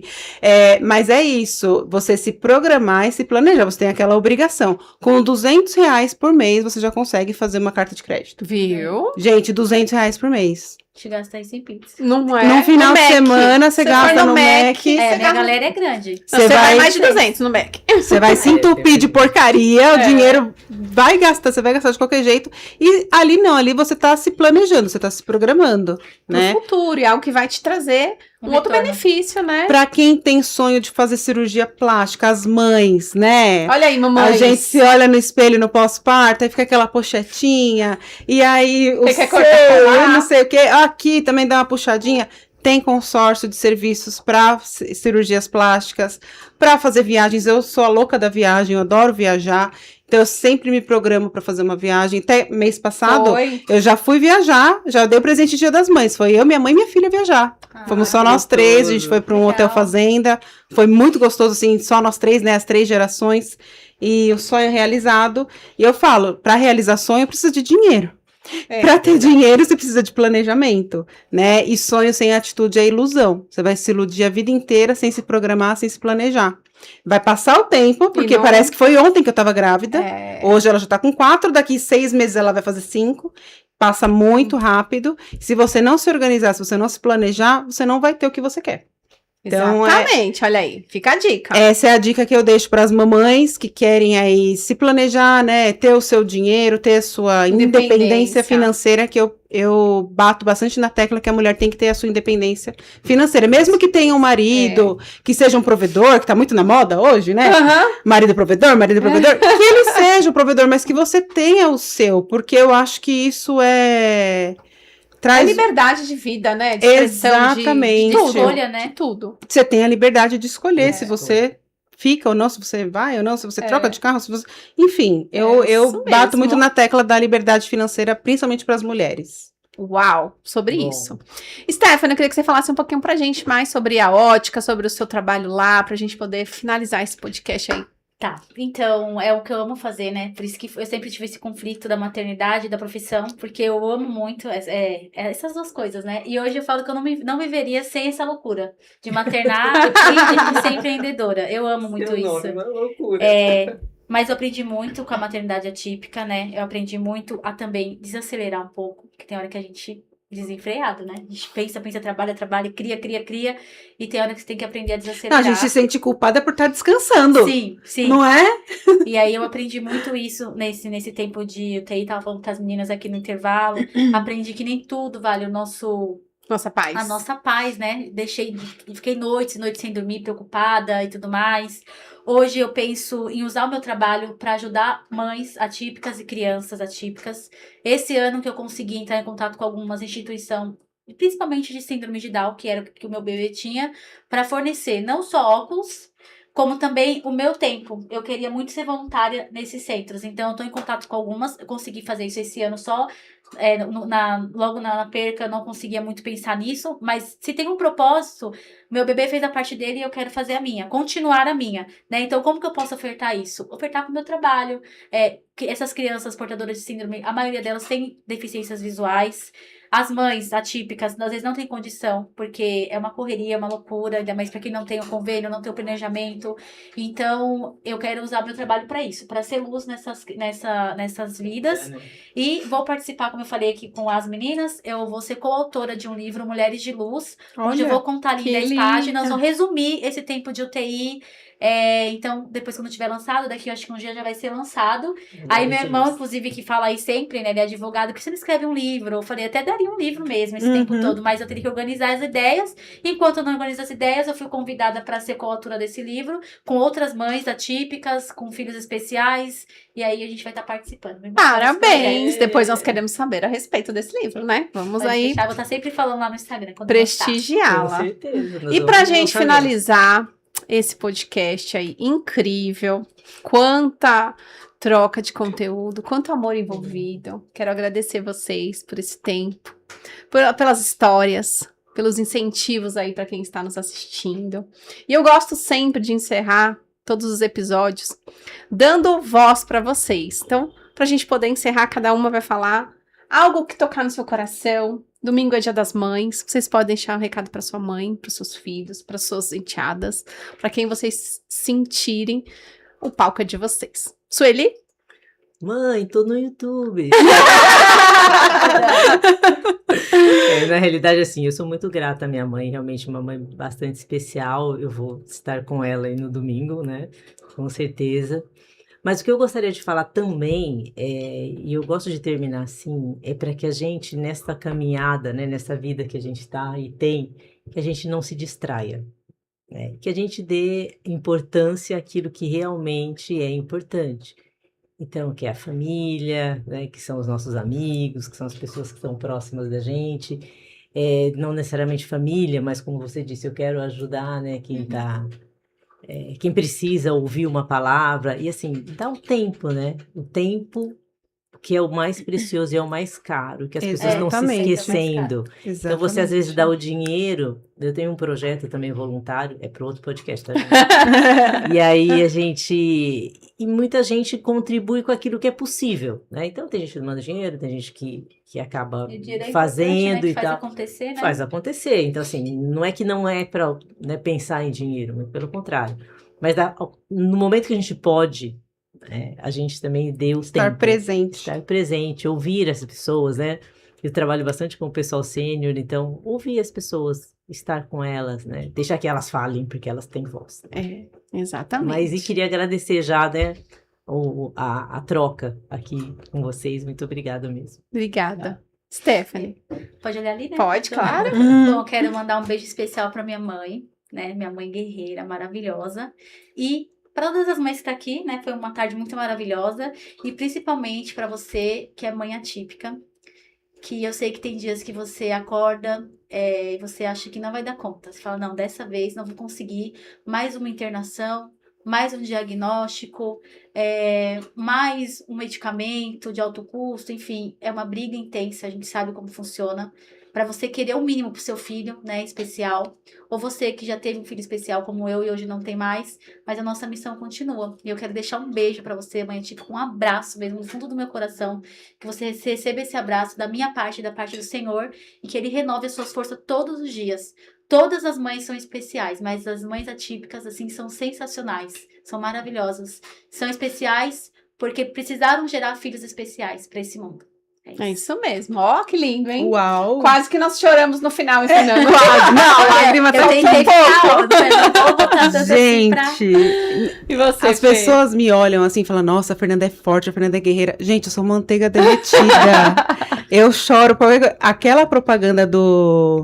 Mas é isso, você se programar e se planejar, você tem aquela obrigação. Com R$200 por mês, você já consegue fazer uma carta de crédito. Viu? Gente, R$200 por mês. Te gastar isso em pix. Não é? No final No de Mac. semana, você gasta vai no Mac. Minha galera é grande. Você vai mais de 200 no Mac. Você vai se entupir de porcaria, o dinheiro vai gastar, você vai gastar de qualquer jeito. E ali não, ali você tá se planejando, você tá se programando, né? No futuro, e algo que vai te trazer um outro retorno. benefício, né? Pra quem tem sonho de fazer cirurgia plástica, as mães, né? Olha aí, mamãe. A gente se olha no espelho no pós-parto, aí fica aquela pochetinha, e aí o Quer seu, cortar pra lá? não sei o que, aqui também dá uma puxadinha. Tem consórcio de serviços para cirurgias plásticas, para fazer viagens. Eu sou a louca da viagem, eu adoro viajar. Então, eu sempre me programo para fazer uma viagem. Até mês passado, eu já fui viajar, já dei o presente Dia das Mães. Foi eu, minha mãe e minha filha viajar. Fomos só nós três, a gente foi para um hotel fazenda. Foi muito gostoso, assim, só nós três, né? As 3 gerações. E o sonho realizado. E eu falo, para realizar sonho, precisa de dinheiro. Para ter dinheiro, você precisa de planejamento, né? E sonho sem atitude é ilusão. Você vai se iludir a vida inteira sem se programar, sem se planejar. Vai passar o tempo, porque parece que foi ontem que eu tava grávida. Hoje ela já tá com 4, daqui 6 meses ela vai fazer 5. Passa muito rápido. Se você não se organizar, se você não se planejar, você não vai ter o que você quer. Então, exatamente, olha aí, fica a dica. Essa é a dica que eu deixo para as mamães que querem aí se planejar, né, ter o seu dinheiro, ter a sua independência financeira, que eu bato bastante na tecla que a mulher tem que ter a sua independência financeira, mesmo que tenha um marido, que seja um provedor, que tá muito na moda hoje, né, marido provedor, que ele seja o provedor, mas que você tenha o seu, porque eu acho que isso traz liberdade de vida, né? De expressão, exatamente. De tudo, escolha, né? De tudo. Você tem a liberdade de escolher se você fica ou não, se você vai ou não, se você troca de carro, se você... Enfim, eu bato muito na tecla da liberdade financeira, principalmente para as mulheres. Uau, sobre isso. Stephanie, eu queria que você falasse um pouquinho pra gente mais sobre a ótica, sobre o seu trabalho lá, pra gente poder finalizar esse podcast aí. Tá, então é o que eu amo fazer, né? Por isso que eu sempre tive esse conflito da maternidade e da profissão, porque eu amo muito essas duas coisas, né? E hoje eu falo que eu não me veria sem essa loucura de maternar e de ser empreendedora. Eu amo muito isso. É uma loucura. Mas eu aprendi muito com a maternidade atípica, né? Eu aprendi muito a também desacelerar um pouco, porque tem hora que a gente desenfreado, né? A gente pensa, trabalha, cria, e tem hora que você tem que aprender a desacelerar. Não, a gente se sente culpada por estar descansando. Sim. Não é? E aí eu aprendi muito isso nesse tempo de UTI, tava falando com as meninas aqui no intervalo, aprendi que nem tudo vale nossa paz. A nossa paz, né? Fiquei noites sem dormir, preocupada e tudo mais. Hoje eu penso em usar o meu trabalho para ajudar mães atípicas e crianças atípicas. Esse ano que eu consegui entrar em contato com algumas instituições, principalmente de síndrome de Down, que era o que o meu bebê tinha, para fornecer não só óculos, como também o meu tempo. Eu queria muito ser voluntária nesses centros, então eu estou em contato com algumas. Eu consegui fazer isso esse ano só. Logo na perca eu não conseguia muito pensar nisso, mas se tem um propósito, meu bebê fez a parte dele e eu quero fazer a minha, continuar a minha, né? Então como que eu posso ofertar isso? Ofertar com o meu trabalho, que essas crianças portadoras de síndrome, a maioria delas tem deficiências visuais. As mães atípicas, às vezes não tem condição, porque é uma correria, uma loucura, ainda mais para quem não tem o convênio, não tem o planejamento. Então, eu quero usar meu trabalho para isso, para ser luz nessas vidas. E vou participar, como eu falei aqui com as meninas, eu vou ser coautora de um livro, Mulheres de Luz, onde eu vou contar ali 10 páginas, vou resumir esse tempo de UTI. Então, depois quando tiver lançado, daqui eu acho que um dia já vai ser lançado. Aí meu irmão, inclusive, que fala aí sempre, né, ele é advogado, por que você não escreve um livro? Eu falei, até daria um livro mesmo esse tempo todo, mas eu teria que organizar as ideias. Enquanto eu não organizo as ideias, eu fui convidada para ser coautora desse livro, com outras mães atípicas, com filhos especiais, e aí a gente vai estar participando. Parabéns! Depois nós queremos saber a respeito desse livro, né? Vamos aí deixar, vou estar sempre falando lá no Instagram. Prestigiá-la. Com certeza. E pra gente finalizar esse podcast aí incrível, quanta troca de conteúdo, quanto amor envolvido. Quero agradecer vocês por esse tempo, pelas histórias, pelos incentivos aí para quem está nos assistindo. E eu gosto sempre de encerrar todos os episódios dando voz para vocês. Então, para a gente poder encerrar, cada uma vai falar algo que tocar no seu coração. Domingo é Dia das Mães. Vocês podem deixar um recado para sua mãe, para seus filhos, para suas enteadas, para quem vocês sentirem. O palco é de vocês. Sueli? Mãe, tô no YouTube. Na realidade, assim, eu sou muito grata à minha mãe, realmente uma mãe bastante especial. Eu vou estar com ela aí no domingo, né? Com certeza. Mas o que eu gostaria de falar também, e eu gosto de terminar assim, é para que a gente, nessa caminhada, né, nessa vida que a gente está e tem, que a gente não se distraia. Né? Que a gente dê importância àquilo que realmente é importante. Então, que é a família, né, que são os nossos amigos, que são as pessoas que estão próximas da gente. Não necessariamente família, mas como você disse, eu quero ajudar, né, quem precisa ouvir uma palavra. E assim, dá o tempo, né? O tempo que é o mais precioso e é o mais caro, que as pessoas estão se esquecendo. Então, você às vezes dá o dinheiro. Eu tenho um projeto também voluntário, é para outro podcast, tá, gente? E aí e muita gente contribui com aquilo que é possível, né? Então, tem gente que manda dinheiro, tem gente que acaba fazendo, né? E faz tal. Acontecer, né? Faz acontecer. Então, assim, não é que não é para, né, pensar em dinheiro, mas pelo contrário. Mas no momento que a gente pode, a gente também deu Estar presente. Estar presente, ouvir as pessoas, né? Eu trabalho bastante com o pessoal sênior, então ouvir as pessoas, estar com elas, né? Deixar que elas falem, porque elas têm voz. Exatamente. Mas queria agradecer já, né? A troca aqui com vocês. Muito obrigada mesmo. Obrigada. Stephanie. Pode olhar ali, né? Pode, claro. Bom, quero mandar um beijo especial para minha mãe, né? Minha mãe guerreira, maravilhosa. E para todas as mães que estão aqui, né? Foi uma tarde muito maravilhosa. E principalmente para você, que é mãe atípica. Que eu sei que tem dias que você acorda e você acha que não vai dar conta. Você fala, não, dessa vez não vou conseguir. Mais uma internação, mais um diagnóstico, mais um medicamento de alto custo. Enfim, é uma briga intensa, a gente sabe como funciona. Para você querer o mínimo pro seu filho, né, especial. Ou você que já teve um filho especial como eu e hoje não tem mais. Mas a nossa missão continua. E eu quero deixar um beijo para você, mãe atípica, um abraço mesmo do fundo do meu coração. Que você receba esse abraço da minha parte e da parte do Senhor. E que Ele renove as suas forças todos os dias. Todas as mães são especiais, mas as mães atípicas, assim, são sensacionais. São maravilhosas. São especiais porque precisaram gerar filhos especiais para esse mundo. É isso mesmo. Ó, que lindo, hein? Uau! Quase que nós choramos no final ensinando. Quase. Não, a lágrima tá um pouco. Gente, E você, as pessoas me olham assim e falam, nossa, a Fernanda é forte, a Fernanda é guerreira. Gente, eu sou manteiga derretida. Eu choro. Aquela propaganda do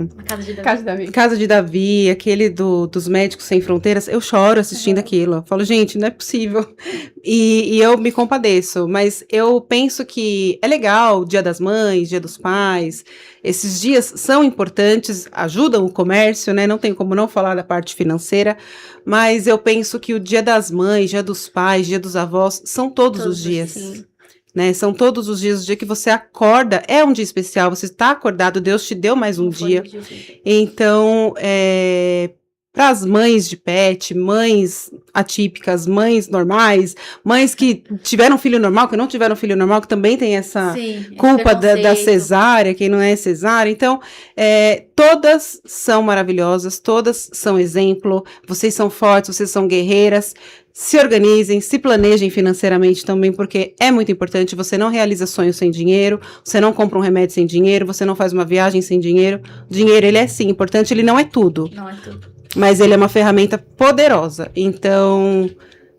Casa de Davi, aquele dos Médicos Sem Fronteiras, eu choro assistindo aquilo. Eu falo, gente, não é possível. E eu me compadeço, mas eu penso que é legal, Dia das Mães, Dia dos Pais, esses dias são importantes, ajudam o comércio, né? Não tem como não falar da parte financeira, mas eu penso que o Dia das Mães, Dia dos Pais, Dia dos Avós, são todos os dias. Sim. Né? São todos os dias, o dia que você acorda, é um dia especial, você está acordado, Deus te deu mais um dia. Então, para as mães de pet, mães atípicas, mães normais, mães que tiveram filho normal, que não tiveram filho normal, que também tem essa culpa da cesárea, quem não é cesárea. Então, todas são maravilhosas, todas são exemplo, vocês são fortes, vocês são guerreiras. Se organizem, se planejem financeiramente também, porque é muito importante. Você não realiza sonhos sem dinheiro, você não compra um remédio sem dinheiro, você não faz uma viagem sem dinheiro. O dinheiro, ele é sim importante, ele não é tudo. Não é tudo. Mas ele é uma ferramenta poderosa. Então,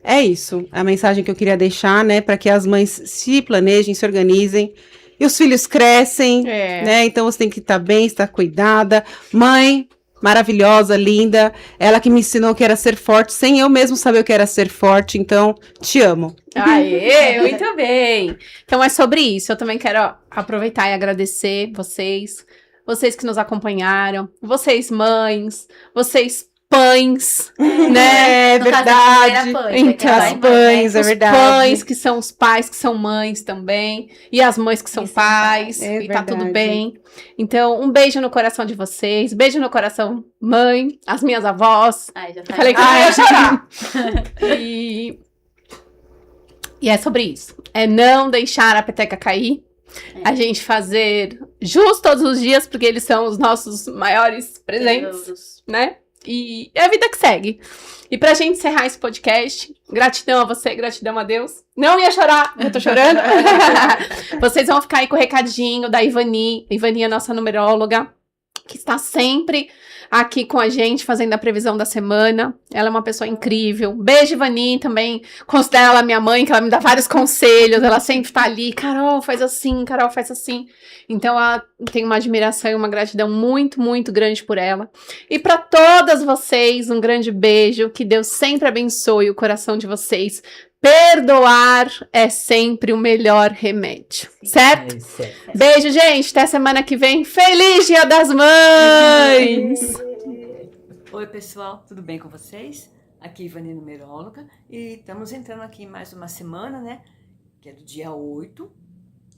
é isso. A mensagem que eu queria deixar, né, para que as mães se planejem, se organizem. E os filhos crescem, né? Então você tem que estar bem, estar cuidada. Mãe, maravilhosa, linda, ela que me ensinou que era ser forte, sem eu mesmo saber o que era ser forte, então, te amo. Aê, muito bem. Então é sobre isso, eu também quero aproveitar e agradecer vocês que nos acompanharam, vocês mães, vocês pães, né? No caso, verdade. era pães, Então, As pães, é os verdade. pães que são os pais que são mães também, e as mães que são pais, É e tá tudo verdade. bem. Então, um beijo no coração de vocês, beijo no coração, mãe, as minhas avós. Ai, já Eu tá. falei que eu não ia chorar. E é sobre isso. É não deixar a peteca cair. A gente fazer jus todos os dias, porque eles são os nossos maiores presentes, né? E é a vida que segue. E pra gente encerrar esse podcast, gratidão a você, gratidão a Deus. Não ia chorar, eu tô chorando. Vocês vão ficar aí com o recadinho da Ivani. Ivani é nossa numeróloga, que está sempre aqui com a gente, fazendo a previsão da semana. Ela é uma pessoa incrível. Beijo, Ivani, também considero ela minha mãe, que ela me dá vários conselhos. Ela sempre tá ali, Carol, faz assim, Carol, faz assim. Então, ela tem uma admiração e uma gratidão muito, muito grande por ela. E para todas vocês, um grande beijo. Que Deus sempre abençoe o coração de vocês. Perdoar é sempre o melhor remédio, certo? Beijo, gente. Até semana que vem. Feliz Dia das Mães! Oi, pessoal. Tudo bem com vocês? Aqui Ivani, numeróloga. E estamos entrando aqui em mais uma semana, né? Que é do dia 8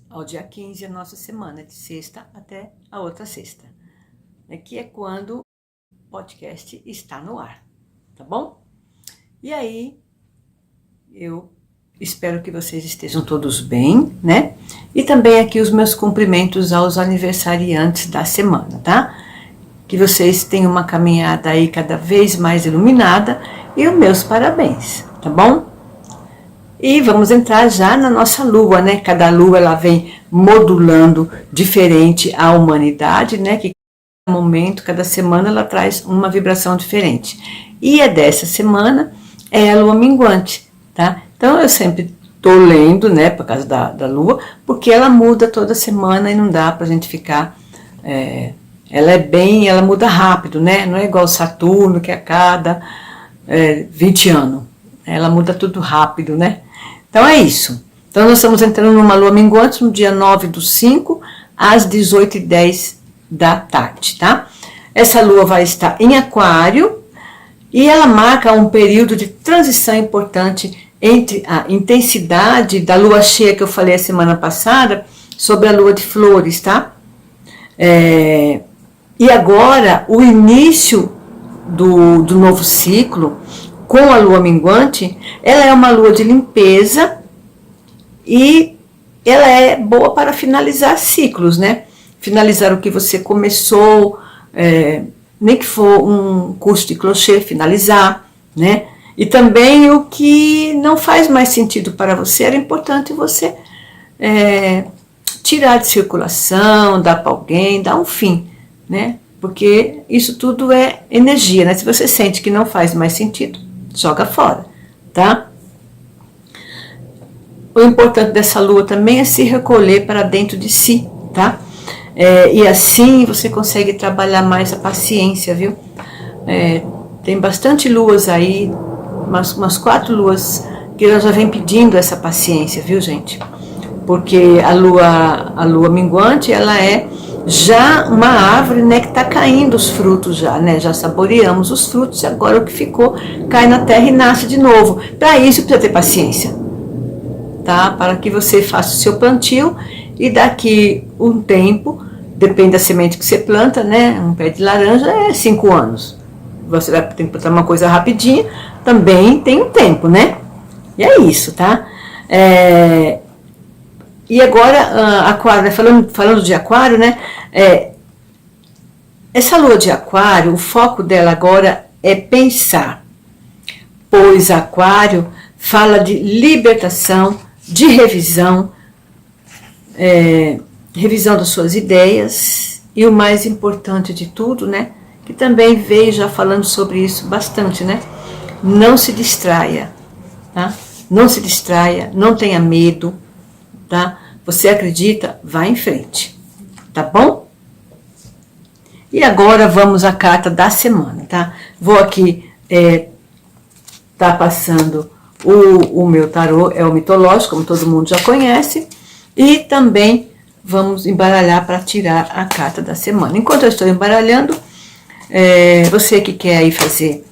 ao dia 15, a nossa semana, de sexta até a outra sexta. Que é quando o podcast está no ar, tá bom? E aí, eu espero que vocês estejam todos bem, né? E também aqui os meus cumprimentos aos aniversariantes da semana, tá? Que vocês tenham uma caminhada aí cada vez mais iluminada e os meus parabéns, tá bom? E vamos entrar já na nossa lua, né? Cada lua ela vem modulando diferente a humanidade, né? Que cada momento, cada semana ela traz uma vibração diferente. E a dessa semana é a lua minguante, tá? Então eu sempre tô lendo, né? Por causa da lua, porque ela muda toda semana e não dá pra gente ficar... ela muda rápido, né? Não é igual Saturno, que a cada 20 anos. Ela muda tudo rápido, né? Então é isso. Então nós estamos entrando numa lua minguante no dia 9/5, às 18h10 da tarde, tá? Essa lua vai estar em Aquário e ela marca um período de transição importante entre a intensidade da lua cheia que eu falei a semana passada sobre a lua de flores, tá? E agora, o início do novo ciclo, com a lua minguante, ela é uma lua de limpeza e ela é boa para finalizar ciclos, né? Finalizar o que você começou, nem que for um curso de crochê, finalizar, né? E também o que não faz mais sentido para você, era importante você tirar de circulação, dar para alguém, dar um fim, né? Porque isso tudo é energia, né? Se você sente que não faz mais sentido, joga fora, tá? O importante dessa lua também é se recolher para dentro de si, tá? E assim você consegue trabalhar mais a paciência, viu? Tem bastante luas aí, umas 4 luas que ela já vem pedindo essa paciência, viu, gente? Porque a lua minguante, ela é já uma árvore, né, que está caindo os frutos já, né? Já saboreamos os frutos e agora o que ficou cai na terra e nasce de novo. Para isso precisa ter paciência, tá? Para que você faça o seu plantio e daqui um tempo, depende da semente que você planta, né? Um pé de laranja é 5 anos. Você vai ter que plantar uma coisa rapidinha, também tem um tempo, né? E é isso, tá? E agora, Aquário, falando de Aquário, né? Essa lua de Aquário, o foco dela agora é pensar, pois Aquário fala de libertação, de revisão, revisão das suas ideias e o mais importante de tudo, né? Que também veio já falando sobre isso bastante, né? Não se distraia, tá? Não se distraia, não tenha medo, tá? Você acredita, vá em frente, tá bom? E agora vamos à carta da semana, tá? Vou aqui, tá passando o meu tarô, é o mitológico, como todo mundo já conhece, e também vamos embaralhar para tirar a carta da semana. Enquanto eu estou embaralhando, Você que quer aí fazer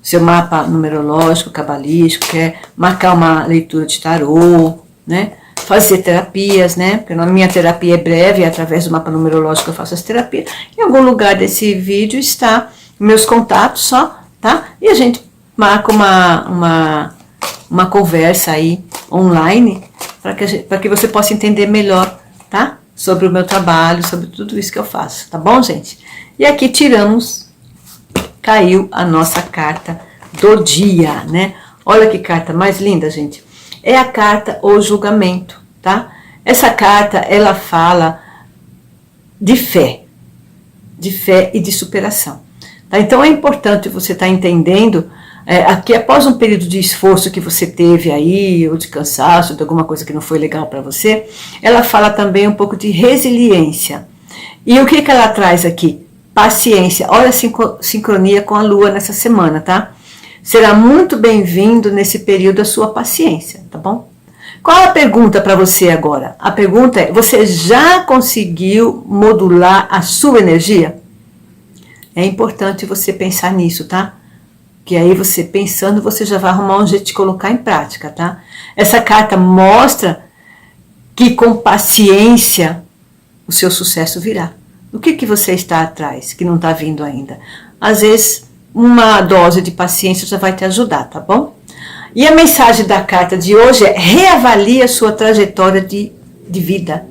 seu mapa numerológico, cabalístico, quer marcar uma leitura de tarô, né? Fazer terapias, né? Porque a minha terapia é breve, através do mapa numerológico eu faço as terapias. Em algum lugar desse vídeo está meus contatos só, tá? E a gente marca uma conversa aí online para que você possa entender melhor, tá? Sobre o meu trabalho, sobre tudo isso que eu faço, tá bom, gente? E aqui caiu a nossa carta do dia, né? Olha que carta mais linda, gente. É a carta O Julgamento, tá? Essa carta, ela fala de fé e de superação. Tá? Então é importante você estar entendendo que após um período de esforço que você teve aí, ou de cansaço, de alguma coisa que não foi legal para você, ela fala também um pouco de resiliência. E o que ela traz aqui? Paciência. Olha a sincronia com a Lua nessa semana, tá? Será muito bem-vindo nesse período a sua paciência, tá bom? Qual a pergunta para você agora? A pergunta é, você já conseguiu modular a sua energia? É importante você pensar nisso, tá? Que aí você pensando, você já vai arrumar um jeito de colocar em prática, tá? Essa carta mostra que com paciência o seu sucesso virá. O que você está atrás, que não está vindo ainda? Às vezes, uma dose de paciência já vai te ajudar, tá bom? E a mensagem da carta de hoje é: reavalie a sua trajetória de vida.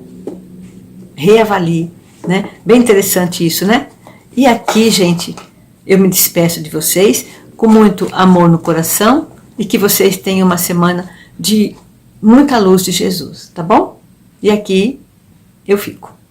Reavalie, né? Bem interessante isso, né? E aqui, gente, eu me despeço de vocês com muito amor no coração e que vocês tenham uma semana de muita luz de Jesus, tá bom? E aqui eu fico.